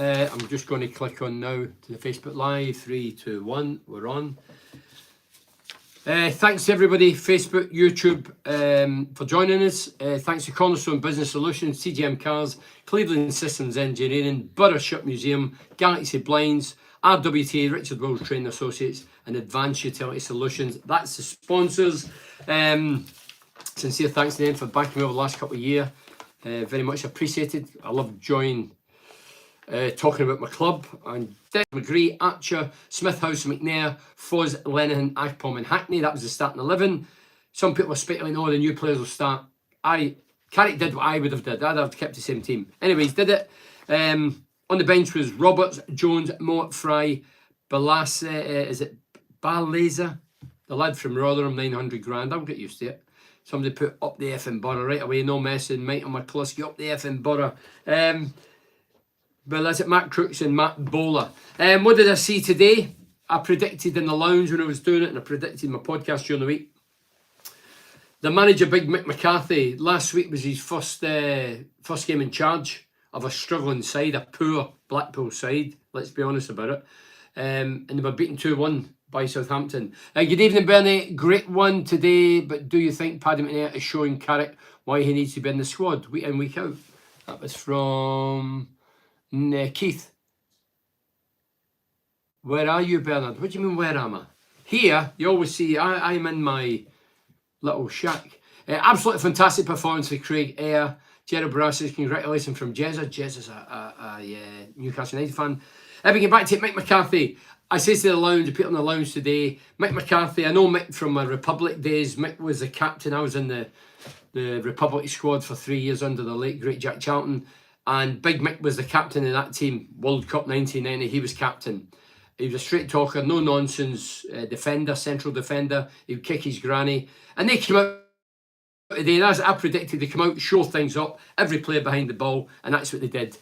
I'm just going to click on now to the Facebook Live. 3, 2, 1. We're on. Thanks to everybody, Facebook, YouTube, for joining us. Thanks to Cornerstone Business Solutions, CGM Cars, Cleveland Systems Engineering, Borough Ship Museum, Galaxy Blinds, RWT, Richard Wills Training Associates, and Advanced Utility Solutions. That's the sponsors. Sincere thanks to them for backing me over the last couple of years. Very much appreciated. I love joining talking about my club. And McGree, Archer, Smith House, McNair, Foz, Lenihan, Akpom and Hackney. That was the starting 11. Some people are speculating, oh, the new players will start. Carrick did what I would have did. I'd have kept the same team. Anyways, did it. On the bench was Roberts, Jones, Mott, Fry, is it Baleza? The lad from Rotherham, 900 grand. I'll get used to it. Somebody put up the effing Borough right away. No messing. Michael McCluskey up the effing Borough. Well, that's it. Matt Crooks and Matt Bowler. What did I see today? I predicted in the lounge when I was doing it, and I predicted my podcast during the week. The manager, Big Mick McCarthy, last week was his first game in charge of a struggling side, a poor Blackpool side. Let's be honest about it. And they were beaten 2-1 by Southampton. Good evening, Bernie. Great one today, but do you think Paddy McNair is showing Carrick why he needs to be in the squad week in, week out? That was from Keith. Where are you, Bernard? What do you mean, where am I? Here, you always see I'm in my little shack. Absolutely fantastic performance for Craig Eyre. Gerald Barassis, congratulations from Jezza. Jezza's a Newcastle United fan. If we get back to Mick McCarthy, I say to the lounge, the people in the lounge today, Mick McCarthy, I know Mick from my Republic days. Mick was the captain. I was in the Republic squad for 3 years under the late, great Jack Charlton. And Big Mick was the captain of that team, World Cup 1990. He was captain. He was a straight talker, no nonsense defender, central defender. He would kick his granny. And they came out today, and as I predicted, they come out, show things up, every player behind the ball, and that's what they did.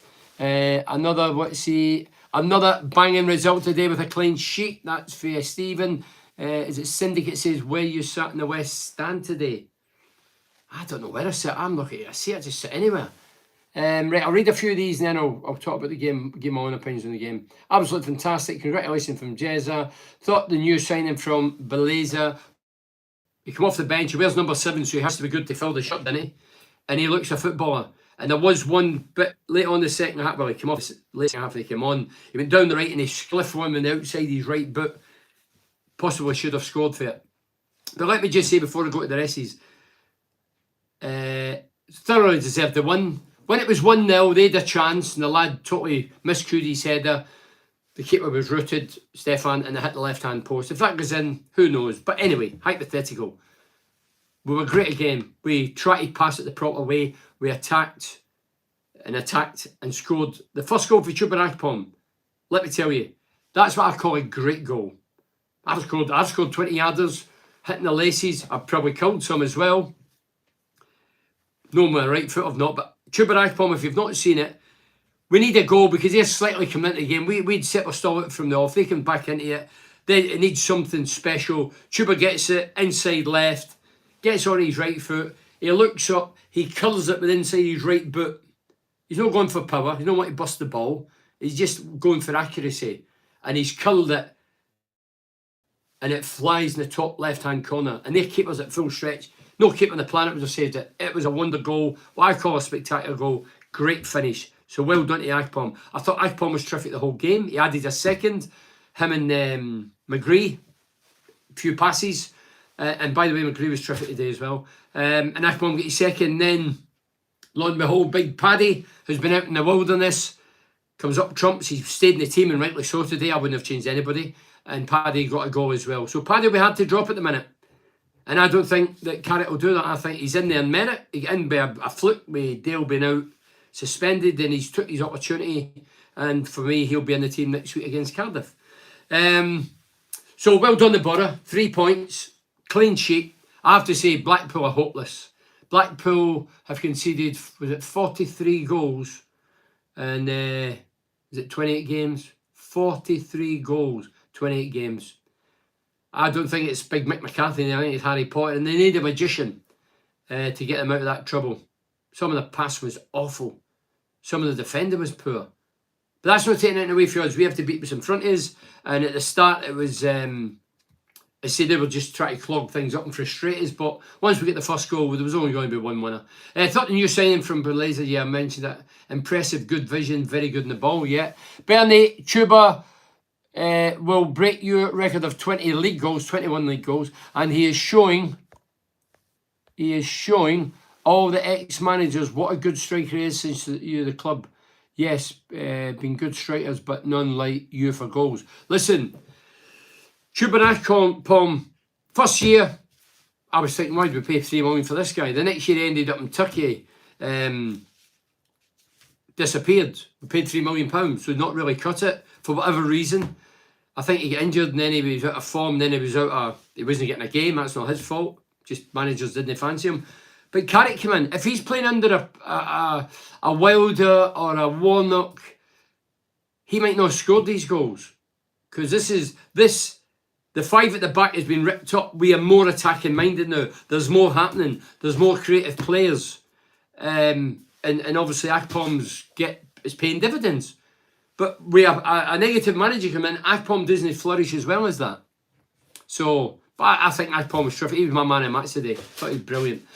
Another banging result today with a clean sheet. That's for Stephen. Is it Syndicate says, where you sat in the West Stand today? I don't know where I sit. I'm looking. I see I just sit anywhere. Right, I'll read a few of these and then I'll talk about the game, give my own opinions on the game. Absolutely fantastic. Congratulations from Jezza. Thought the new signing from Beleza. He come off the bench. He wears number 7, so he has to be good to fill the shirt, doesn't he? And he looks a footballer. And there was one bit late on the second half. Well, he came off the late half. He came on. He went down the right and he spliffed one on the outside his right boot. Possibly should have scored for it. But let me just say before I go to the resties, thoroughly deserved the win. When it was 1-0, they had a chance and the lad totally miscued his header. The keeper was rooted, Stefan, and they hit the left-hand post. If that goes in, who knows? But anyway, hypothetical. We were great again. We tried to pass it the proper way. We attacked and scored. The first goal for Chuba Akpom, let me tell you, that's what I call a great goal. I've scored 20-yarders, hitting the laces. I've probably killed some as well. No, my right foot I've not, but Chuba Akpom, if you've not seen it, we need a goal because they're slightly coming into the game. We'd set our stall out from the off. They come back into it. It needs something special. Chuba gets it inside left, gets on his right foot. He looks up. He curls it with inside his right boot. He's not going for power. He don't want to bust the ball. He's just going for accuracy. And he's curled it. And it flies in the top left-hand corner. And their keeper's at full stretch. No keeper on the planet would have saved it. It was a wonder goal. What I call a spectacular goal. Great finish. So well done to Akpom. I thought Akpom was terrific the whole game. He added a second. Him and McGree. A few passes. And by the way, McGree was terrific today as well. And Akpom got his second. Then, lo and behold, Big Paddy, who's been out in the wilderness, comes up trumps. He's stayed in the team, and rightly so today. I wouldn't have changed anybody. And Paddy got a goal as well. So Paddy will be hard to drop at the minute. And I don't think that Carrick will do that. I think he's in there in merit. He got in by a fluke with Dale being out suspended, and he's took his opportunity. And for me, he'll be in the team next week against Cardiff. So well done, the Borough. 3 points. Clean sheet. I have to say, Blackpool are hopeless. Blackpool have conceded, was it 43 goals? And is it 28 games? 43 goals, 28 games. I don't think it's Big Mick McCarthy. I think it's Harry Potter. And they need a magician to get them out of that trouble. Some of the pass was awful. Some of the defending was poor. But that's not taking it away from us. We have to beat with some fronties. And at the start, it was, I say they were just trying to clog things up and frustrate us. But once we get the first goal, there was only going to be one winner. I thought the new signing from Berleza, yeah, I mentioned that. Impressive, good vision, very good in the ball, yeah. Bernie Chuba will break your record of 20 league goals, 21 league goals. And he is showing all the ex-managers what a good striker he is since you're the club. Yes, been good strikers, but none like you for goals. Listen, Chubanakpom, first year, I was thinking, why did we pay $3 million for this guy? The next year he ended up in Turkey, disappeared. We paid £3 million, so not really cut it for whatever reason. I think he got injured and then he was out of form, then he wasn't getting a game. That's not his fault. Just managers didn't fancy him. But Carrick came in. If he's playing under a Wilder or a Warnock, he might not have scored these goals. Because the five at the back has been ripped up. We are more attacking minded now. There's more happening. There's more creative players. And obviously Akpom's is paying dividends. But we have a negative manager come in. Akpom doesn't flourish as well as that. So, but I think Akpom was terrific. He was my man in match today. I thought he was brilliant.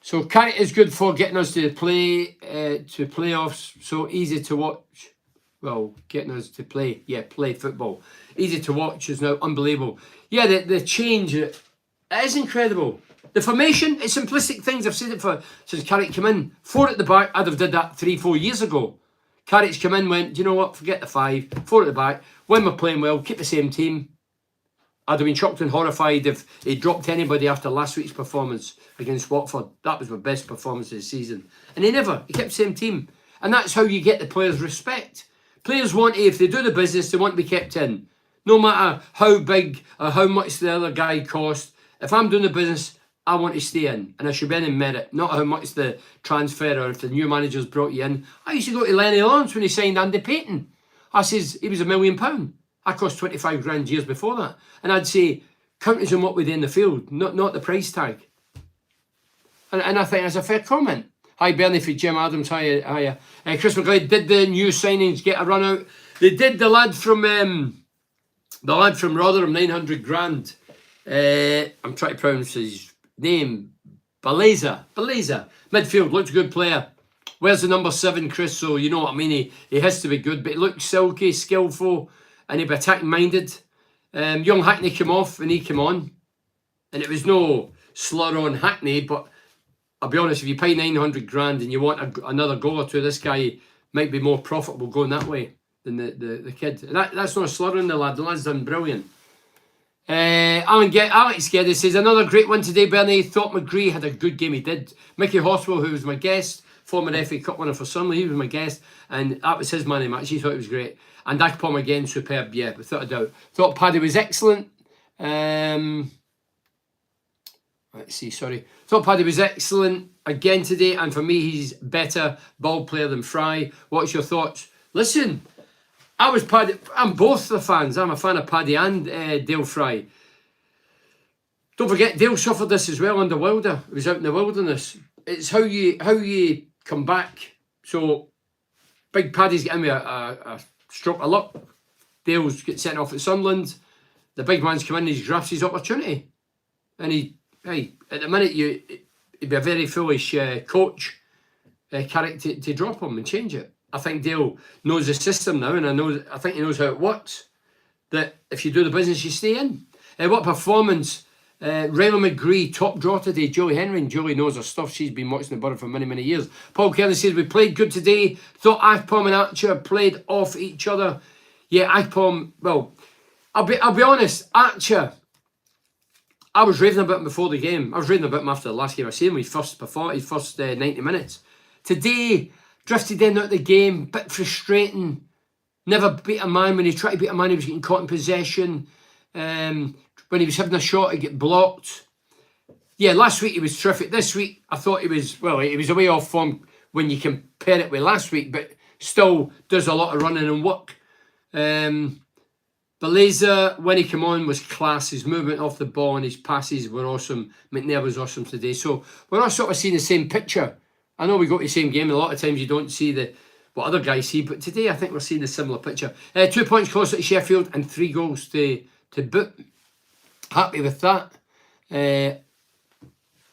So Carrick is good for getting us to play to playoffs. So easy to watch. Well, getting us to play football. Easy to watch is now unbelievable. Yeah, the change, it is incredible. The formation, it's simplistic things. I've said it since Carrick came in. 4 at the back, I'd have did that 3-4 years ago. Carrick's come in, went, do you know what, forget the 5, 4 at the back. When we're playing well, keep the same team. I'd have been shocked and horrified if he dropped anybody after last week's performance against Watford. That was my best performance of the season. And he kept the same team. And that's how you get the players' respect. Players want to, if they do the business, they want to be kept in. No matter how big or how much the other guy cost. If I'm doing the business, I want to stay in. And I should be in merit, not how much the transfer or if the new manager's brought you in. I used to go to Lenny Lawrence when he signed Andy Payton. I says, he was £1 million. I cost 25 grand years before that. And I'd say, count us on what we do in the field, not the price tag. And I think that's a fair comment. Hi, Bernie for Jim Adams. Hi. Chris McGlade, did the new signings get a run out? They did. The lad from Rotherham, 900 grand. I'm trying to pronounce his name. Berleza. Midfield, looks a good player. Where's the number 7, Chris? So you know what I mean. He has to be good, but he looks silky, skillful, and he'd be attacking minded. Young Hackney came off and he came on. And it was no slur on Hackney, but I'll be honest, if you pay 900 grand and you want another goal or two, this guy might be more profitable going that way than the kid. And that's not a slur on the lad. The lad's done brilliant. Alex Geddes says, another great one today, Bernie. Thought McGree had a good game. He did. Mickey Horswell, who was my guest, former FA Cup winner for Sunderland, he was my guest, and that was his man in match. He thought it was great. And Akpom again, superb, yeah, without a doubt. Thought Paddy was excellent. Thought Paddy was excellent again today, and for me, he's better ball player than Fry. What's your thoughts? Listen, I'm both the fans. I'm a fan of Paddy and Dale Fry. Don't forget, Dale suffered this as well under Wilder. He was out in the wilderness. It's how you come back. So, Big Paddy's getting me a stroke of luck. Dale's get sent off at Sunderland. The big man's come in and he grabs his opportunity. And at the minute, he'd be a very foolish coach, Carrick, to drop him and change it. I think Dale knows the system now, and I think he knows how it works. That if you do the business, you stay in. What performance! Raylan McGree, top draw today. Julie Henry, and Julie knows her stuff. She's been watching the Borough for many, many years. Paul Kelly says, we played good today. Thought Akpom and Archer played off each other. Yeah, Akpom, well, I'll be honest, Archer, I was raving about him before the game. I was raving about him after the last game I seen him. His first 90 minutes. Today, drifted in out of the game, bit frustrating. Never beat a man. When he tried to beat a man, he was getting caught in possession. When he was having a shot, he get blocked. Yeah, last week he was terrific. This week, I thought he was a way off form when you compare it with last week, but still does a lot of running and work. Berleza, when he came on, was class. His movement off the ball and his passes were awesome. McNair was awesome today. So we're all sort of seeing the same picture. I know we go to the same game, and a lot of times you don't see what other guys see. But today I think we're seeing a similar picture. 2 points closer to Sheffield and 3 goals to boot. Happy with that.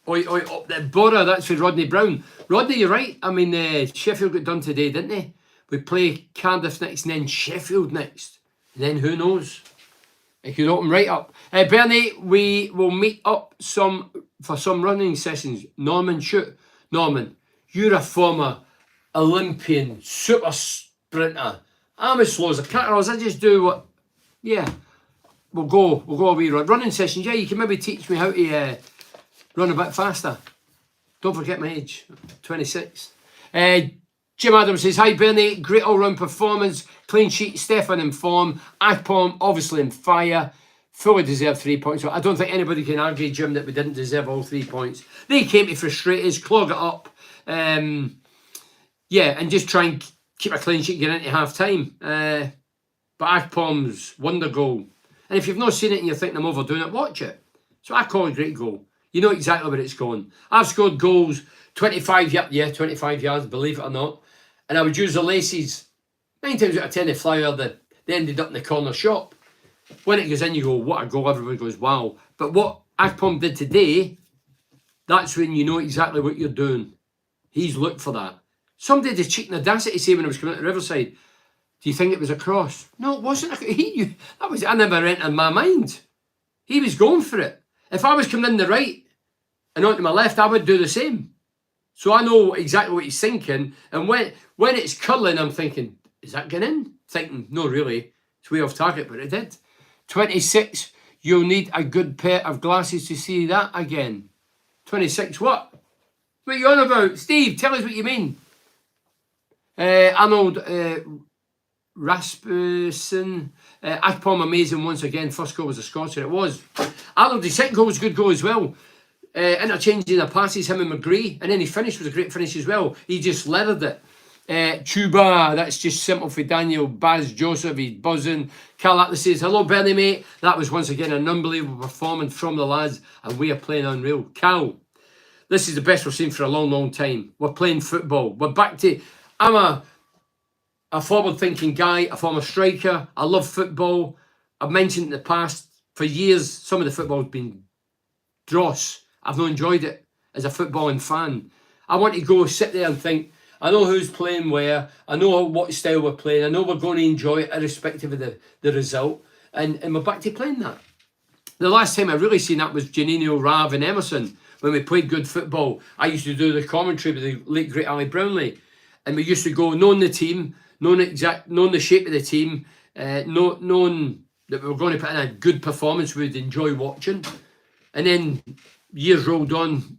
Up the Borough, that's for Rodney Brown. Rodney, you're right. I mean, Sheffield got done today, didn't they? We play Cardiff next and then Sheffield next. And then who knows? It could open right up. Bernie, we will meet up for some running sessions. Norman, shoot. Norman, you're a former Olympian super sprinter. I'm as slow as a cat. I just do what... Yeah. We'll go a wee running sessions. Yeah, you can maybe teach me how to run a bit faster. Don't forget my age, 26. Jim Adams says, hi Bernie, great all-round performance, clean sheet, Stefan in form, Akpom obviously in fire, fully deserved 3 points. So I don't think anybody can argue, Jim, that we didn't deserve all 3 points. They came to frustrate us, clog it up, yeah, and just try and keep a clean sheet getting into half-time. But Akpom's wonder goal. And if you've not seen it and you're thinking I'm overdoing it, watch it. So I call it a great goal. You know exactly where it's going. I've scored goals 25 yards, believe it or not. And I would use the laces. 9 times out of 10 they fly over they ended up in the corner shop. When it goes in, you go, what a goal. Everybody goes, wow. But what Akpom did today, that's when you know exactly what you're doing. He's looked for that. Somebody had the cheeky audacity to say when I was coming out the Riverside, do you think it was a cross? No, it wasn't. I never entered my mind. He was going for it. If I was coming in the right and onto my left, I would do the same. So I know exactly what he's thinking. And when it's curling, I'm thinking, is that getting in? Thinking, no, really. It's way off target, but it did. 26, you'll need a good pair of glasses to see that again. 26, what? What are you on about? Steve, tell us what you mean. Arnold Rasmussen. Akpom amazing once again. First goal was a Scotsman. It was. Arnold, the second goal was a good goal as well. Interchanging the passes, him and McGree. And then he finished was a great finish as well. He just leathered it. Chuba, that's just simple for Daniel. Baz Joseph, he's buzzing. Carl Atlas says, hello Bernie mate. That was once again an unbelievable performance from the lads and we are playing unreal. Cal, this is the best we've seen for a long, long time. We're playing football. We're back to... I'm a forward-thinking guy, a former striker. I love football. I've mentioned in the past, for years, some of the football has been dross. I've not enjoyed it as a footballing fan. I want to go sit there and think, I know who's playing where, I know what style we're playing, I know we're going to enjoy it irrespective of the result, and we're back to playing that. The last time I really seen that was Janino, Rav and Emerson, when we played good football. I used to do the commentary with the late great Ali Brownlee, and we used to go knowing the team, knowing the shape of the team, knowing that we were going to put in a good performance we'd enjoy watching. And then years rolled on,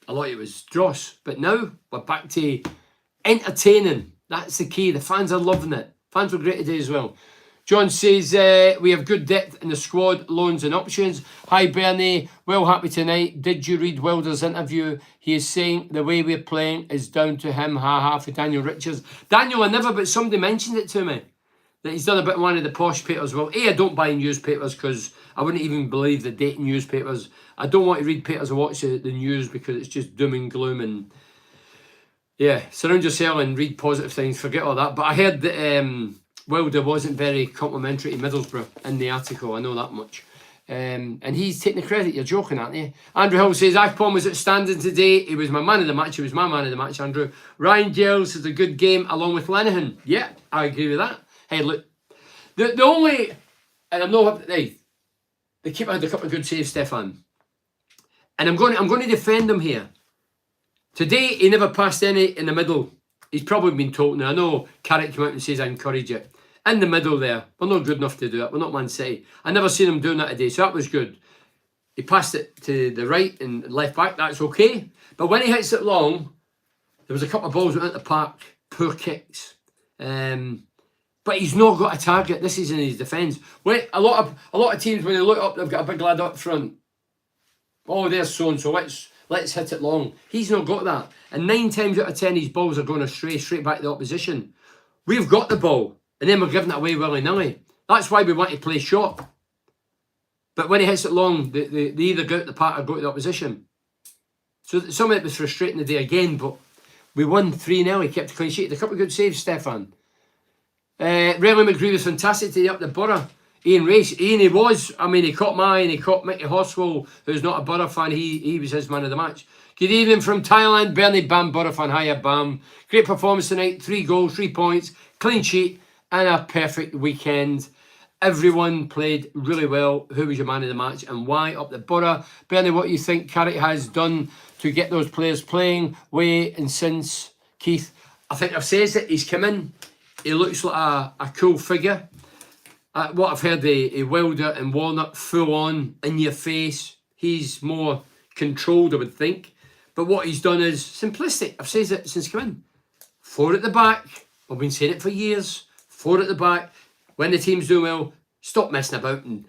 a lot of it was dross. But now we're back to entertaining. That's the key. The fans are loving it. Fans were great today as well. John says, we have good depth in the squad, loans and options. Hi Bernie, well happy tonight. Did you read Wilder's interview? He is saying the way we're playing is down to him. Ha ha for Daniel Richards. Daniel, I never, but somebody mentioned it to me. That he's done a bit of one of the posh papers. Well, I don't buy newspapers because I wouldn't even believe the date in newspapers. I don't want to read papers or watch the news because it's just doom and gloom and yeah, surround yourself and read positive things. Forget all that. But I heard that Wilder wasn't very complimentary to Middlesbrough in the article. I know that much. And he's taking the credit. You're joking, aren't you? Andrew Hill says, Akpom was outstanding today. He was my man of the match. He was my man of the match, Andrew. Ryan Giles is a good game along with Lenihan. Yeah, I agree with that. Hey, look, the only, and I'm not, hey, the keeper had a couple of good saves, Stefan. And I'm going to defend him here. Today, he never passed any in the middle. He's probably been told, now I know Carrick came out and says I encourage it. In the middle there, we're not good enough to do it. We're not Man City. I never seen him doing that today, so that was good. He passed it to the right and left back, that's okay. But when he hits it long, there was a couple of balls went out the park, poor kicks. But he's not got a target. This is in his defence. A lot of teams, when they look up, they've got a big lad up front. Oh, there's so-and-so, let's hit it long. He's not got that. And 9 times out of 10, his balls are going astray, straight back to the opposition. We've got the ball, and then we're giving it away willy-nilly. That's why we want to play short. But when he hits it long, they either go out the park or go to the opposition. So some of it was frustrating today again, but We won 3-0. He kept a clean sheet. A couple of good saves, Stefan. Riley McGree was fantastic to up the Borough. Ian Race, Ian, he was. I mean, he caught my eye and he caught Mickey Horswell, who's not a Borough fan. He was his man of the match. Good evening from Thailand, Bernie Bam, Borough fan. Hiya, Bam. Great performance tonight. 3 goals, 3 points, clean sheet, and a perfect weekend. Everyone played really well. Who was your man of the match and why up the Borough? Bernie, what do you think Carrick has done to get those players playing way and since? Keith, I think I've said it. He's come in. He looks like a cool figure. What I've heard, Wilder and Warnock full on in your face. He's more controlled, I would think. But what he's done is simplistic. I've said it since come in. 4 at the back. I've been saying it for years. 4 at the back. When the team's doing well, stop messing about and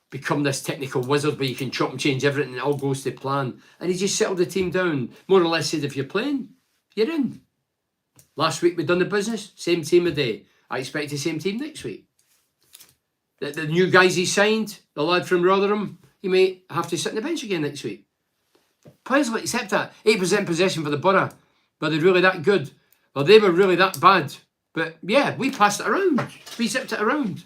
become this technical wizard where you can chop and change everything and it all goes to plan. And he just settled the team down. More or less said, if you're playing, you're in. Last week we done the business. Same team a day. I expect the same team next week. The new guys he signed, the lad from Rotherham, he may have to sit on the bench again next week. Players will accept that. 8% possession for the Borough. Were they really that good? Well, they were really that bad. But yeah, we passed it around. We zipped it around.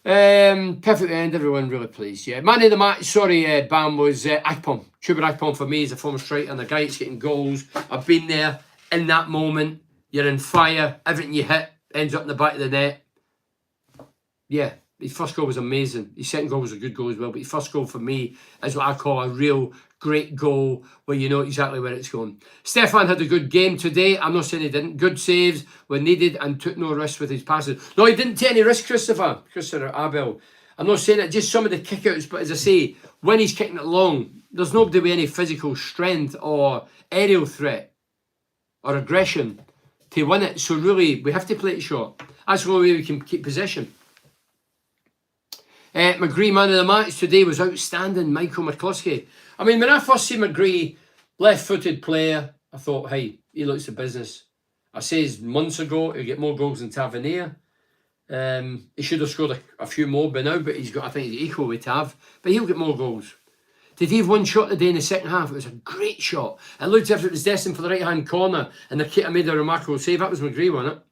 Perfect end, everyone really pleased. Yeah, man of the match, sorry, Bam, was Akpom. Chuba Akpom for me is a former striker and the guy that's getting goals. I've been there in that moment. You're in fire. Everything you hit ends up in the back of the net. Yeah, his first goal was amazing. His second goal was a good goal as well. But his first goal for me is what I call a real great goal where you know exactly where it's going. Stefan had a good game today. I'm not saying he didn't. Good saves when needed and took no risks with his passes. No, he didn't take any risks, Christopher Abel. I'm not saying that, just some of the kickouts. But as I say, when he's kicking it long, there's nobody with any physical strength or aerial threat or aggression to win it. So really, we have to play it short. That's the only way we can keep possession. McGree, man of the match today, was outstanding. Michael McCluskey. I mean, when I first see McGree, left-footed player, I thought, hey, he looks the business. I says months ago he'll get more goals than Tavernier. He should have scored a few more by now, but he's got, I think he's equal with Tav. But he'll get more goals. Did he have one shot today in the second half? It was a great shot. It looked as if it was destined for the right-hand corner, and the Kita made a remarkable save. That was McGree, wasn't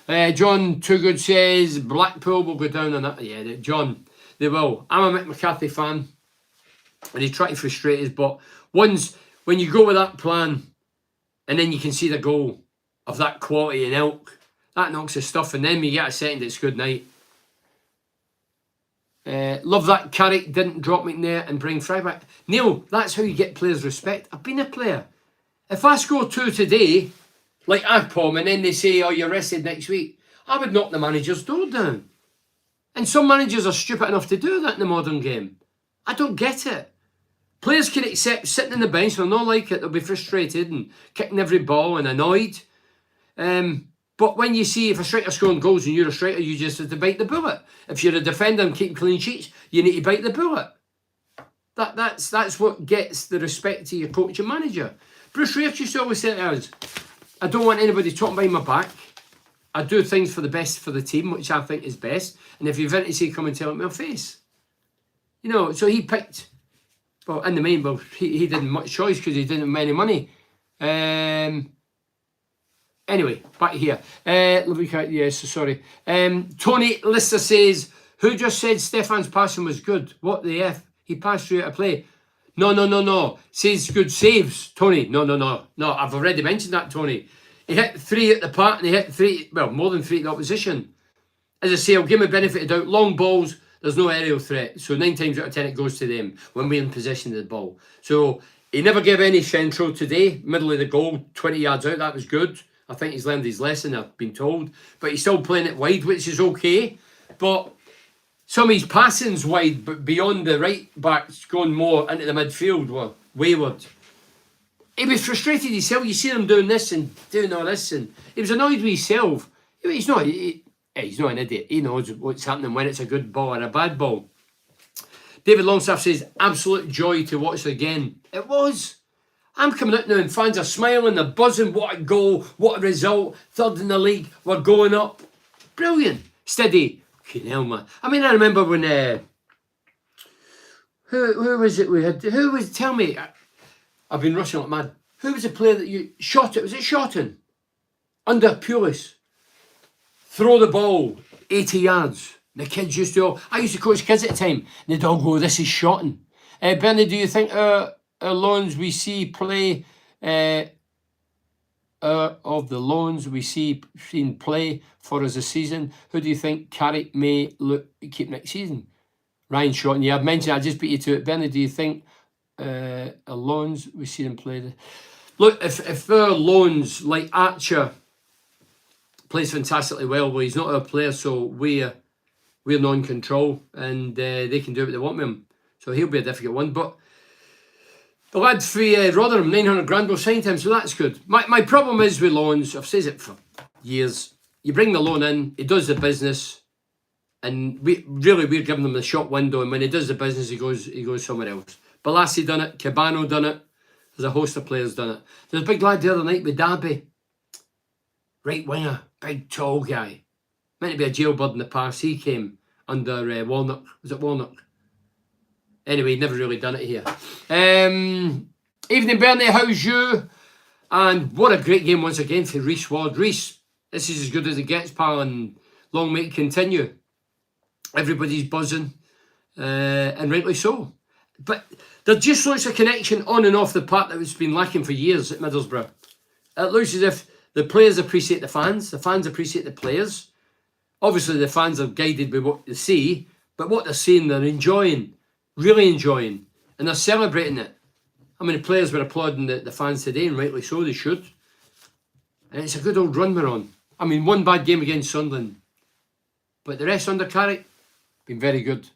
it? John Toogood says Blackpool will go down on that. Yeah, John, they will. I'm a Mick McCarthy fan, and he tried to frustrate us. But when you go with that plan, and then you can see the goal of that quality and ilk, that knocks the stuff. And then we get a second, it's good night. Love that Carrick didn't drop McNair and bring Fry back. Neil, that's how you get players' respect. I've been a player. If I score 2 today, like Akpom, and then they say, oh, you're rested next week, I would knock the manager's door down. And some managers are stupid enough to do that in the modern game. I don't get it. Players can accept sitting on the bench, they'll not like it, they'll be frustrated and kicking every ball and annoyed. But when you see if a striker's scoring goals and you're a striker, you just have to bite the bullet. If you're a defender and keeping clean sheets, you need to bite the bullet. That's what gets the respect to your coach and manager. Bruce Rich used to always say to us, I don't want anybody talking behind my back. I do things for the best for the team, which I think is best. And if you've anything to say, come and tell it in my face. You know, so he picked, well, in the main, well, he didn't much choice because he didn't have any money. Anyway, back here. Yes, sorry. Tony Lister says, who just said Stefan's passing was good? What the F? He passed through out of play. No. Says good saves, Tony. No. I've already mentioned that, Tony. He hit 3 at the park and he hit 3, well, more than 3 at the opposition. As I say, I'll give him a benefit of doubt. Long balls, there's no aerial threat. So 9 times out of 10 it goes to them when we're in possession of the ball. So he never gave any central today. Middle of the goal, 20 yards out. That was good. I think he's learned his lesson, I've been told. But he's still playing it wide, which is okay. But some of his passings wide, but beyond the right backs going more into the midfield were wayward. He was frustrated himself. You see him doing this and doing all this, and he was annoyed with himself. He's not an idiot. He knows what's happening when it's a good ball or a bad ball. David Longstaff says, absolute joy to watch it again. It was. I'm coming out now and fans are smiling, they're buzzing. What a goal, what a result. 3rd in the league, we're going up. Brilliant. Steady. Fucking hell, man. I mean, I remember when, who was it we had? Who was, tell me. I've been rushing like mad. Who was the player that you shot it? Was it Shotton? Under Pulis. Throw the ball 80 yards. The kids used to, I used to coach kids at the time, and they'd all go, this is Shotton. Bernie, do you think our loans we see play, of the loans we seen play for us this season, who do you think Carrick may keep next season? Ryan Shotton, yeah, I've mentioned, I just beat you to it. Bernie, do you think our loans we see them play? Look, if our loans, like Archer, plays fantastically well, he's not our player, so we're non-control, and they can do what they want with him. So he'll be a difficult one. But the lad for Rotherham, 900 grand, will sign him, so that's good. My problem is with loans, I've said it for years, you bring the loan in, he does the business, and we're giving him the shop window, and when he does the business, he goes somewhere else. Balassi done it, Cabano done it, there's a host of players done it. There's a big lad the other night with Derby, right winger, big tall guy, meant to be a jailbird in the past. He came under Warnock. Was it Warnock? Anyway, never really done it here. Evening, Bernie. How's you? And what a great game once again for Reece Ward. Reece, this is as good as it gets, pal, and long may it continue. Everybody's buzzing, and rightly so. But there just looks a connection on and off the park that has been lacking for years at Middlesbrough. It looks as if the players appreciate the fans appreciate the players. Obviously, the fans are guided by what they see, but what they're seeing, they're enjoying, really enjoying, and they're celebrating it. I mean, the players were applauding the fans today, and rightly so, they should. And it's a good old run we're on. I mean, one bad game against Sunderland, but the rest under Carrick, been very good.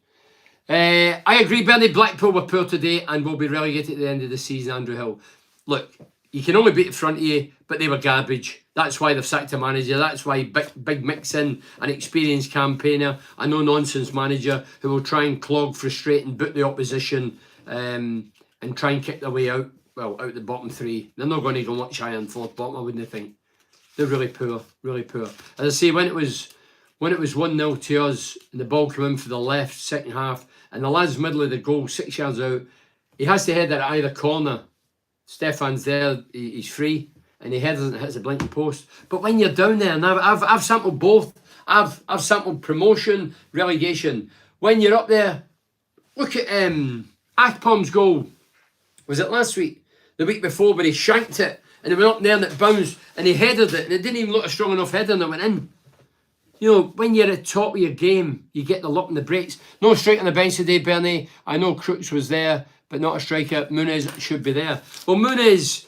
I agree, Bernie, Blackpool were poor today and will be relegated at the end of the season, Andrew Hill. Look, you can only beat the front of you, but they were garbage. That's why they've sacked a manager. That's why big mix-in, an experienced campaigner, a no-nonsense manager who will try and clog, frustrate and boot the opposition and try and kick their way out the bottom three. They're not going to go much higher than fourth bottom, I wouldn't think. They're really poor, really poor. As I say, when it was 1-0 to us and the ball came in for the left second half and the lad's middle of the goal, 6 yards out, he has to head it at either corner. Stefan's there, he's free, and he heads and hits a blinking post. But when you're down there, and I've sampled both, I've sampled promotion, relegation. When you're up there, look at Akpom's goal. Was it last week? The week before, where he shanked it, and it went up there and it bounced, and he headed it, and it didn't even look a strong enough header, and it went in. You know, when you're at the top of your game, you get the luck and the breaks. No strike on the bench today, Bernie. I know Crooks was there, but not a striker. Muniz should be there. Well, Muniz,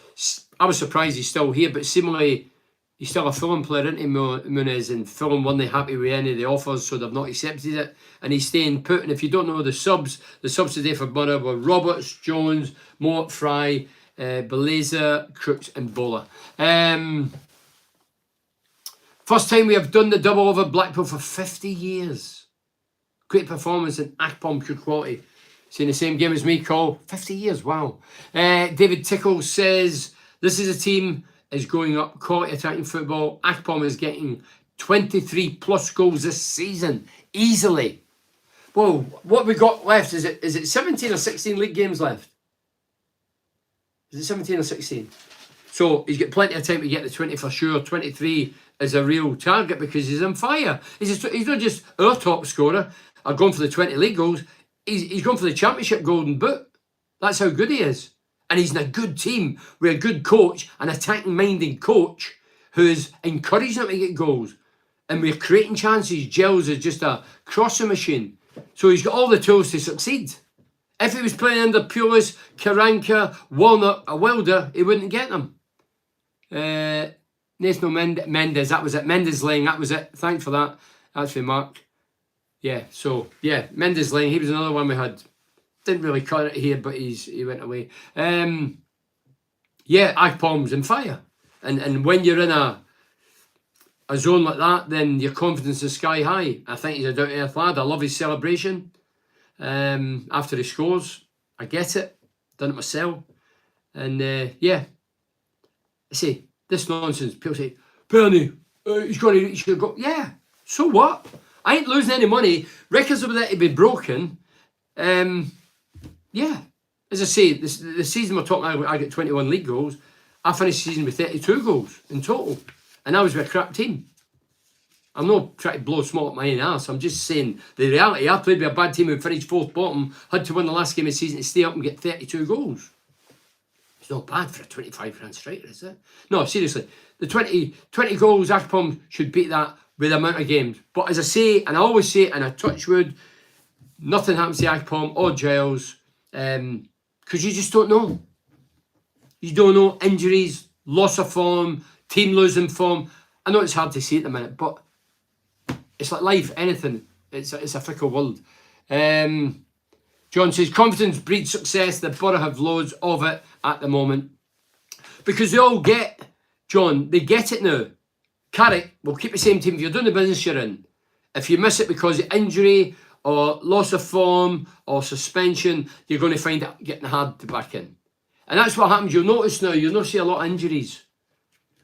I was surprised he's still here, but seemingly he's still a Fulham player, isn't he, Muniz? And Fulham weren't happy with any of the offers, so they've not accepted it. And he's staying put. And if you don't know the subs today for Borough were Roberts, Jones, Mort, Fry, Belazer, Crooks and Bowler. First time we have done the double over Blackpool for 50 years. Great performance in Akpom, pure quality. Seeing the same game as me, Cole. 50 years, wow. David Tickle says, this is a team is going up, quality attacking football. Akpom is getting 23 plus goals this season, easily. Well, what we got left, is it 17 or 16 league games left? Is it 17 or 16? So he's got plenty of time to get the 20 for sure. 23 is a real target because he's on fire. He's not just our top scorer, or going for the 20 league goals. He's gone for the championship golden boot. That's how good he is. And he's in a good team with a good coach, an attacking-minded coach who is encouraging him to get goals. And we're creating chances. Gels is just a crossing machine. So he's got all the tools to succeed. If he was playing under Pulis, Karanka, Warnock, a Wilder, he wouldn't get them. Nathan Mendes, that was it. Mendes Lane, that was it. Thanks for that. That's for Mark. Yeah, so, yeah, Mendes Lane, he was another one we had. Didn't really cut it here, but he went away. Yeah, Akpom's in fire. And when you're in a zone like that, then your confidence is sky high. I think he's a down-to-earth lad. I love his celebration after he scores. I get it. Done it myself. And, yeah. I say, this nonsense. People say, Bernie, he should go. Yeah, so what? I ain't losing any money. Records over there to be broken. Yeah. As I say, the season we're talking about, I get 21 league goals. I finished the season with 32 goals in total, and I was with a crap team. I'm not trying to blow smoke up my own arse. I'm just saying the reality. I played with a bad team who finished 4th bottom, had to win the last game of the season to stay up and get 32 goals. It's not bad for a 25 grand striker, is it? No, seriously. The 20 goals, Akpom should beat that with the amount of games. But as I say, and I always say, and I touch wood, nothing happens to Akpom or Giles, because you just don't know. You don't know. Injuries, loss of form, team losing form. I know it's hard to see at the minute, but it's like life, anything. It's a fickle world. John says, confidence breeds success. The Borough have loads of it at the moment. Because they all get, John, they get it now. Carrick will keep the same team if you're doing the business you're in. If you miss it because of injury or loss of form or suspension, you're going to find it getting hard to back in. And that's what happens. You'll notice now, you'll not see a lot of injuries.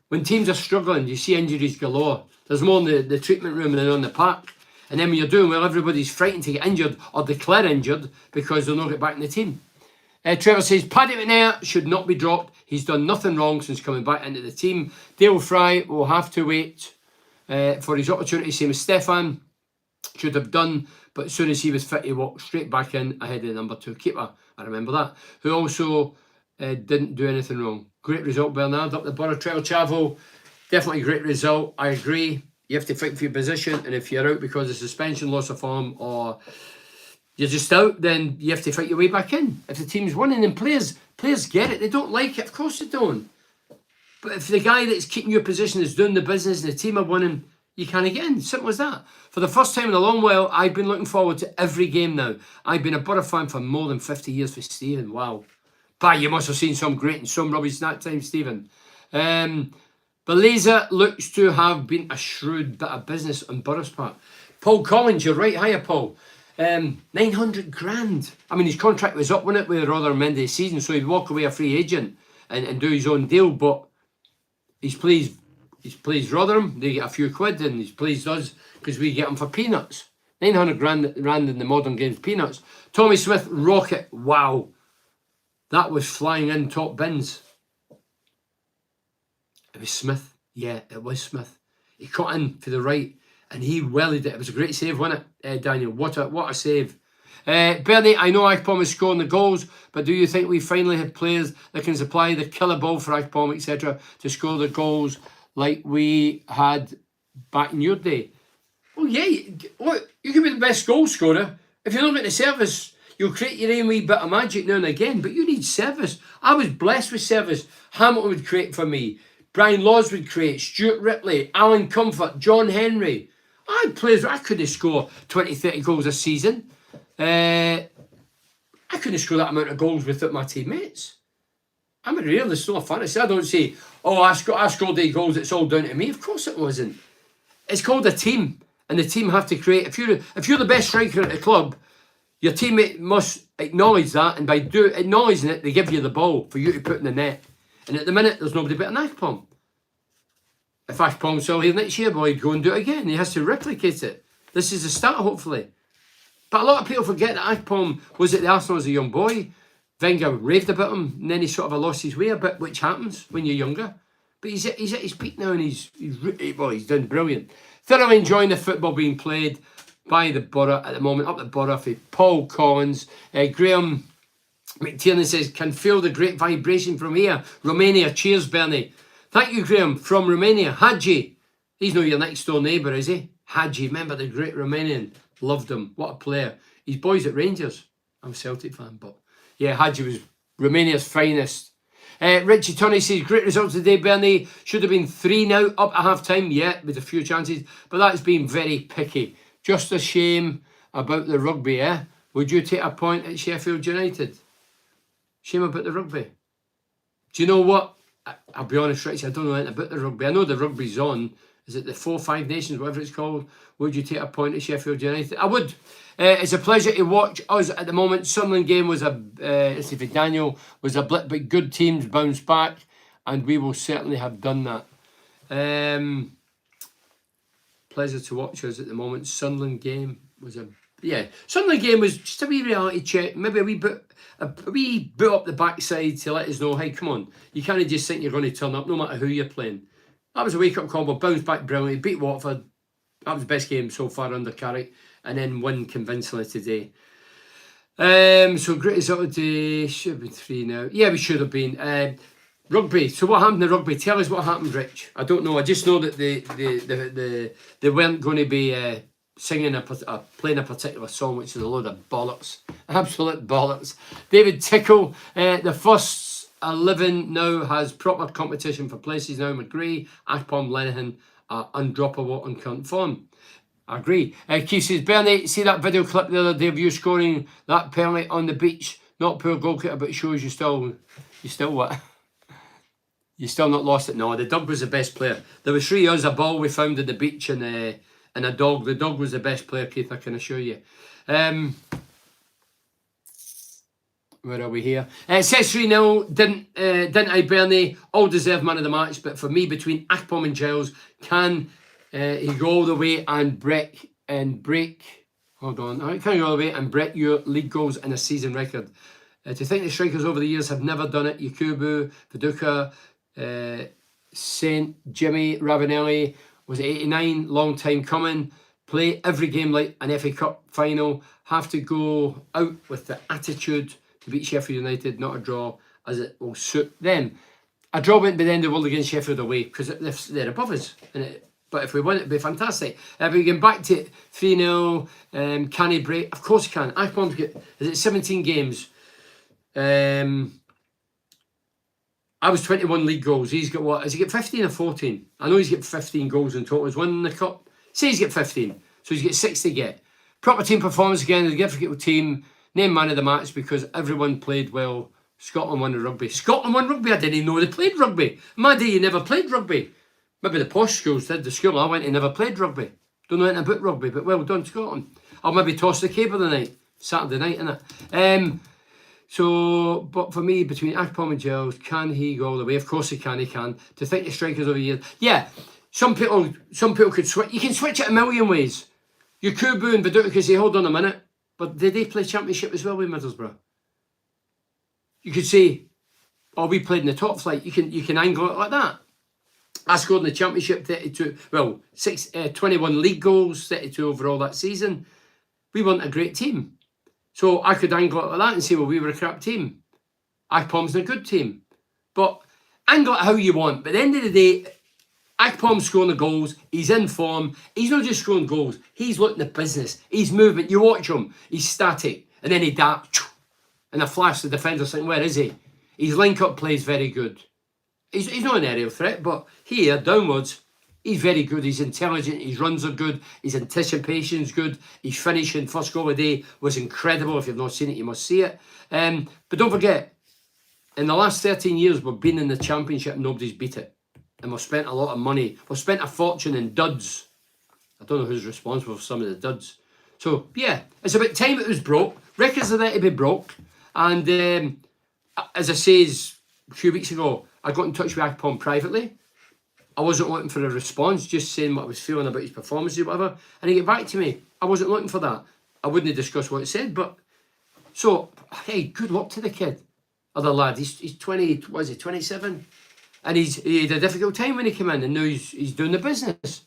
When teams are struggling, you see injuries galore. There's more in the treatment room than on the park. And then when you're doing well, everybody's frightened to get injured or declare injured because they'll not get back in the team. Trevor says, Paddy McNair should not be dropped. He's done nothing wrong since coming back into the team. Dale Fry will have to wait for his opportunity, same as Stefan should have done. But as soon as he was fit, he walked straight back in ahead of the number 2 keeper. I remember that. Who also didn't do anything wrong. Great result, Bernard, up the Borough. Trevor Chavo, definitely a great result. I agree. You have to fight for your position, and if you're out because of suspension, loss of form, or you're just out, then you have to fight your way back in. If the team's winning, and players get it. They don't like it. Of course they don't. But if the guy that's keeping your position is doing the business and the team are winning, you can't get in. Simple as that. For the first time in a long while, I've been looking forward to every game now. I've been a Borough fan for more than 50 years for Stephen. Wow. Bah, you must have seen some great and some rubbish that time, Stephen. Belazer looks to have been a shrewd bit of business on Borough's part. Paul Collins, you're right. Hiya, Paul. 900 grand. I mean, his contract was up, wasn't it, with Rotherham end of the season, so he'd walk away a free agent and do his own deal, but he's pleased Rotherham, they get a few quid, and he's pleased us because we get him for peanuts. 900 rand in the modern game's peanuts. Tommy Smith, rocket, wow. That was flying in top bins. It was Smith. Yeah, it was Smith. He cut in for the right and he wellied it. It was a great save, wasn't it, Daniel? What a save. Bernie, I know Akpom is scoring the goals, but do you think we finally have players that can supply the killer ball for Akpom, etc., to score the goals like we had back in your day? Well, yeah, you can be the best goal scorer. If you're not getting the service, you'll create your own wee bit of magic now and again, but you need service. I was blessed with service. Hamilton would create for me. Brian Laws would create. Stuart Ripley, Alan Comfort, John Henry. I had players where I couldn't score 20, 30 goals a season. I couldn't score that amount of goals without my teammates. I'm a realist, not a fantasy. I don't say, oh, I scored 8 goals, it's all down to me. Of course it wasn't. It's called a team, and the team have to create. If you're the best striker at the club, your teammate must acknowledge that, and by acknowledging it, they give you the ball for you to put in the net. And at the minute, there's nobody better than Akpom. If Akpom's still here next year, boy, he'd go and do it again. He has to replicate it. This is the start, hopefully. But a lot of people forget that Akpom was at the Arsenal as a young boy. Wenger raved about him, and then he sort of lost his way a bit, which happens when you're younger. But he's at his peak now, and he's done brilliant. Thoroughly enjoying the football being played by the Borough at the moment. Up the Borough for Paul Collins. Graham McTiernan says, can feel the great vibration from here. Romania, cheers, Bernie. Thank you, Graham, from Romania. Hadji, he's not your next door neighbour, is he? Hadji, remember the great Romanian? Loved him. What a player. His boys at Rangers. I'm a Celtic fan, but yeah, Hadji was Romania's finest. Richie Tunney says, great results today, Bernie. Should have been 3-0 up at half-time. Yeah, with a few chances, but that's been very picky. Just a shame about the rugby, eh? Would you take a point at Sheffield United? Shame about the rugby. Do you know what? I'll be honest, Richie, I don't know anything about the rugby. I know the rugby's on. Is it the 4-5 Nations, whatever it's called? Would you take a point at Sheffield United? I would. It's a pleasure to watch us at the moment. Sunderland game was Daniel was a blip, but good teams bounce back, and we will certainly have done that. Pleasure to watch us at the moment. Sunderland game was a Yeah, Sunderland game was just a wee reality check. Maybe a wee bit up the backside to let us know, hey, come on, you can't just think you're going to turn up no matter who you're playing. That was a wake-up call. We bounced back brilliantly, beat Watford. That was the best game so far under Carrick, and then win convincingly today. So great result today. Should have been 3 now. Yeah, we should have been. Rugby. So what happened in rugby? Tell us what happened, Rich. I don't know. I just know that they weren't going to be singing playing a particular song, which is a load of bollocks. Absolute bollocks. David Tickle, the first 11 now has proper competition for places now. McGree, Akpom, Lenihan are undroppable on current form. I agree. Keith says, Bernie, see that video clip the other day of you scoring that penalty on the beach? Not poor goalkeeper, but it shows you still what? You still not lost it? No, the dog was the best player. There was 3 years a ball we found at the beach and a dog. The dog was the best player, Keith, I can assure you. Where are we here? It says 3-0. Didn't I, Bernie? All deserved man of the match, but for me, between Akpom and Giles, can he go all the way and break? Hold on. Can he go all the way and break your league goals in a season record? To think the strikers over the years have never done it. Yakubu, Viduka, Saint Jimmy, Ravanelli, was it 89? Long time coming. Play every game like an FA Cup final. Have to go out with the attitude to beat Sheffield United, not a draw, as it will suit them. A draw wouldn't be the end of the world against Sheffield away because they're above us. But if we win, it'd be fantastic. If we get back to 3-0, can he break? Of course he can. Akpom's got, is it 17 games? I was 21 league goals. He's got what? Has he got 15 or 14? I know he's got 15 goals in total. He's winning the cup. Say he's got 15. So he's got 6 to get. Proper team performance again. The difficult team. Named man of the match because everyone played well. Scotland won the rugby. Scotland won rugby. I didn't even know they played rugby. My day, you never played rugby. Maybe the posh schools did. The school I went to never played rugby. Don't know anything about rugby, but well done, Scotland. I'll maybe toss the cable tonight. Saturday night, innit? So, but for me, between Akpom and Giles, can he go all the way? Of course he can. To think the strikers over the years. Yeah, some people could switch. You can switch it a million ways. Yakubu and Viduka could say, hold on a minute. But did they play championship as well with Middlesbrough? You could say, oh, we played in the top flight. You can angle it like that. I scored in the championship 32, 21 league goals, 32 overall that season. We weren't a great team. So I could angle it like that and say, well, we were a crap team. Akpom's a good team. But angle it how you want. But at the end of the day, Akpom's scoring the goals. He's in form. He's not just scoring goals. He's looking at business. He's movement. You watch him. He's static. And then he darts. And a flash, the defender's saying, where is he? His link-up play is very good. He's not an aerial threat, but here, downwards, he's very good. He's intelligent. His runs are good. His anticipation's good. His finishing, first goal of the day, was incredible. If you've not seen it, you must see it. But don't forget, in the last 13 years, we've been in the championship and nobody's beat it. And we've spent a lot of money. We've spent a fortune in duds. I don't know who's responsible for some of the duds. So, yeah, it's about time it was broke. Records are there to be broke. And as I says a few weeks ago, I got in touch with Akpom privately. I wasn't looking for a response, just saying what I was feeling about his performance or whatever. And he get back to me. I wasn't looking for that. I wouldn't discuss what it said, but... So, hey, good luck to the kid. Other lad, he's 20, what is he, 27? And he had a difficult time when he came in, and now he's doing the business.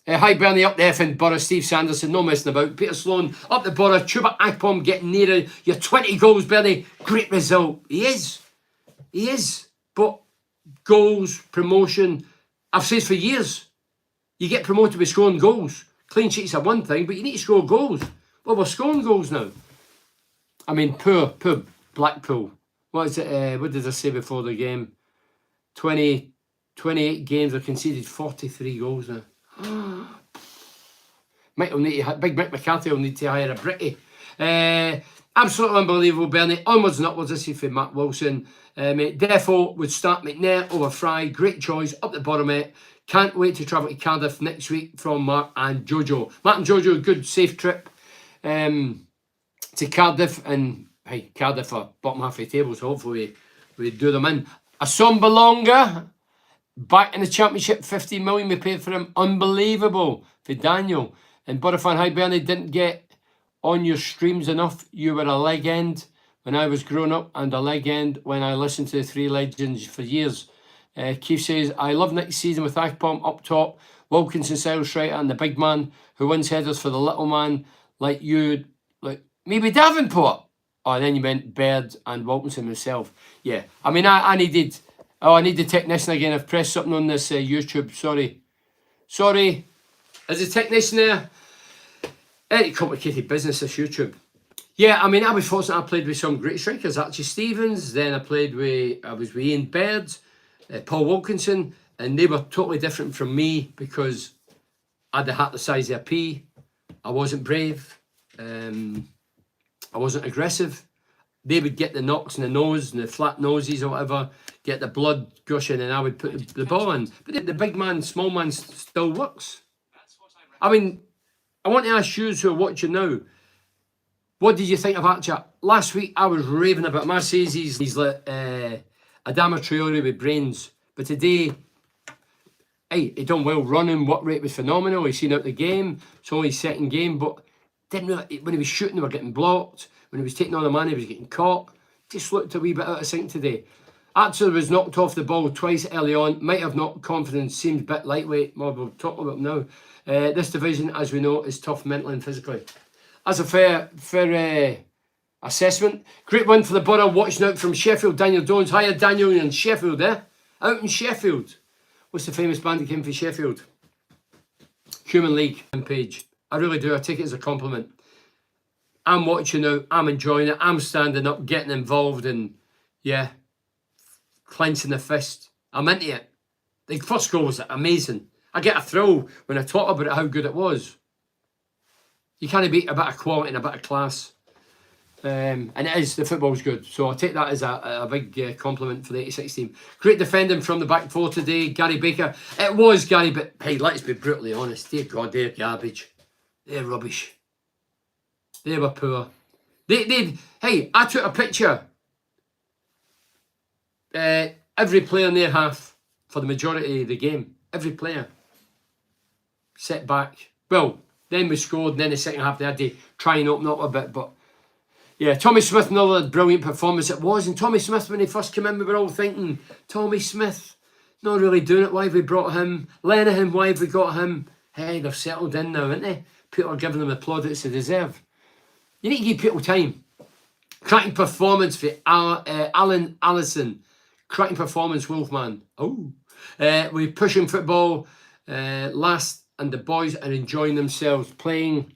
Hi, Bernie, up the effing Borough. Steve Sanderson, no messing about. Peter Sloan, up the Borough. Chuba Akpom getting nearer your 20 goals, Bernie. Great result. He is. But goals, promotion, I've said for years, you get promoted with scoring goals. Clean sheets are one thing, but you need to score goals. Well, we're scoring goals now. I mean, poor Blackpool. What is it? What did I say before the game? 28 games, I've conceded 43 goals now. Big Mick McCarthy will need to hire a Britty. Absolutely unbelievable, Bernie. Onwards and upwards, this is for Matt Wilson. Defo would start McNair over Fry. Great choice, up the bottom, mate. Can't wait to travel to Cardiff next week from Mark and Jojo. Mark and Jojo, good safe trip to Cardiff. And hey, Cardiff are bottom half of the table, so hopefully we do them in. Assombalonga, back in the championship, 15 million we paid for him. Unbelievable for Daniel. And Butterfan, hi Bernie, didn't get on your streams enough. You were a legend when I was growing up and a legend when I listened to the Three Legends for years. Keith says, I love next season with Akpom up top, Wilkinson, Cyril Striker and the big man who wins headers for the little man like you, like maybe Davenport. Oh, then you meant Baird and Wilkinson himself. Yeah, I mean, I needed... Oh, I need the technician again. I've pressed something on this YouTube. Sorry. Is the technician there? Any complicated business, this YouTube. Yeah, I mean, I was fortunate. I played with some great strikers. Archie Stevens. Then I was with Ian Baird, Paul Wilkinson, and they were totally different from me because I had a hat the size of a pea. I wasn't brave. I wasn't aggressive. They would get the knocks in the nose and the flat noses or whatever, get the blood gushing, and I would put the ball in. But the big man, small man still works. I mean, I want to ask you who are watching now, what did you think of Archer? Last week I was raving about him. I says he's like Adama Traore with brains. But today, hey, he done well running, work rate was phenomenal. He's seen out the game. It's only his second game, but didn't really, when he was shooting, they were getting blocked. When he was taking on the man, he was getting caught. Just looked a wee bit out of sync today. Archer was knocked off the ball twice early on. Might have knocked confidence. Seems a bit lightweight. Well, we'll talk about him now. This division, as we know, is tough mentally and physically. That's a fair assessment. Great win for the Borough. Watching out from Sheffield. Daniel Jones. Hiya, Daniel in Sheffield, eh? Out in Sheffield. What's the famous band that came from Sheffield? Human League page. I really do. I take it as a compliment. I'm watching out, I'm enjoying it, I'm standing up, getting involved, and yeah, clenching the fist. I'm into it. The first goal was amazing. I get a thrill when I talk about it, how good it was. You can't beat a bit of quality and a bit of class. And it is, the football's good. So I'll take that as a big compliment for the 86 team. Great defending from the back four today, Gary Baker. It was Gary, but hey, let's be brutally honest. Dear God, they're garbage. They're rubbish. They were poor. Hey, I took a picture. Every player in their half for the majority of the game. Every player. Set back. Well, then we scored, and then the second half they had to try and open up a bit. But yeah, Tommy Smith, another brilliant performance it was. And Tommy Smith, when he first came in, we were all thinking, Tommy Smith, not really doing it. Why have we brought him? Lenihan, why have we got him? Hey, they've settled in now, haven't they? People are giving them the plaudits they deserve. You need to give people time. Cracking performance for Alan Allison. Cracking performance, Wolfman. Oh. We're pushing football last, and the boys are enjoying themselves, playing,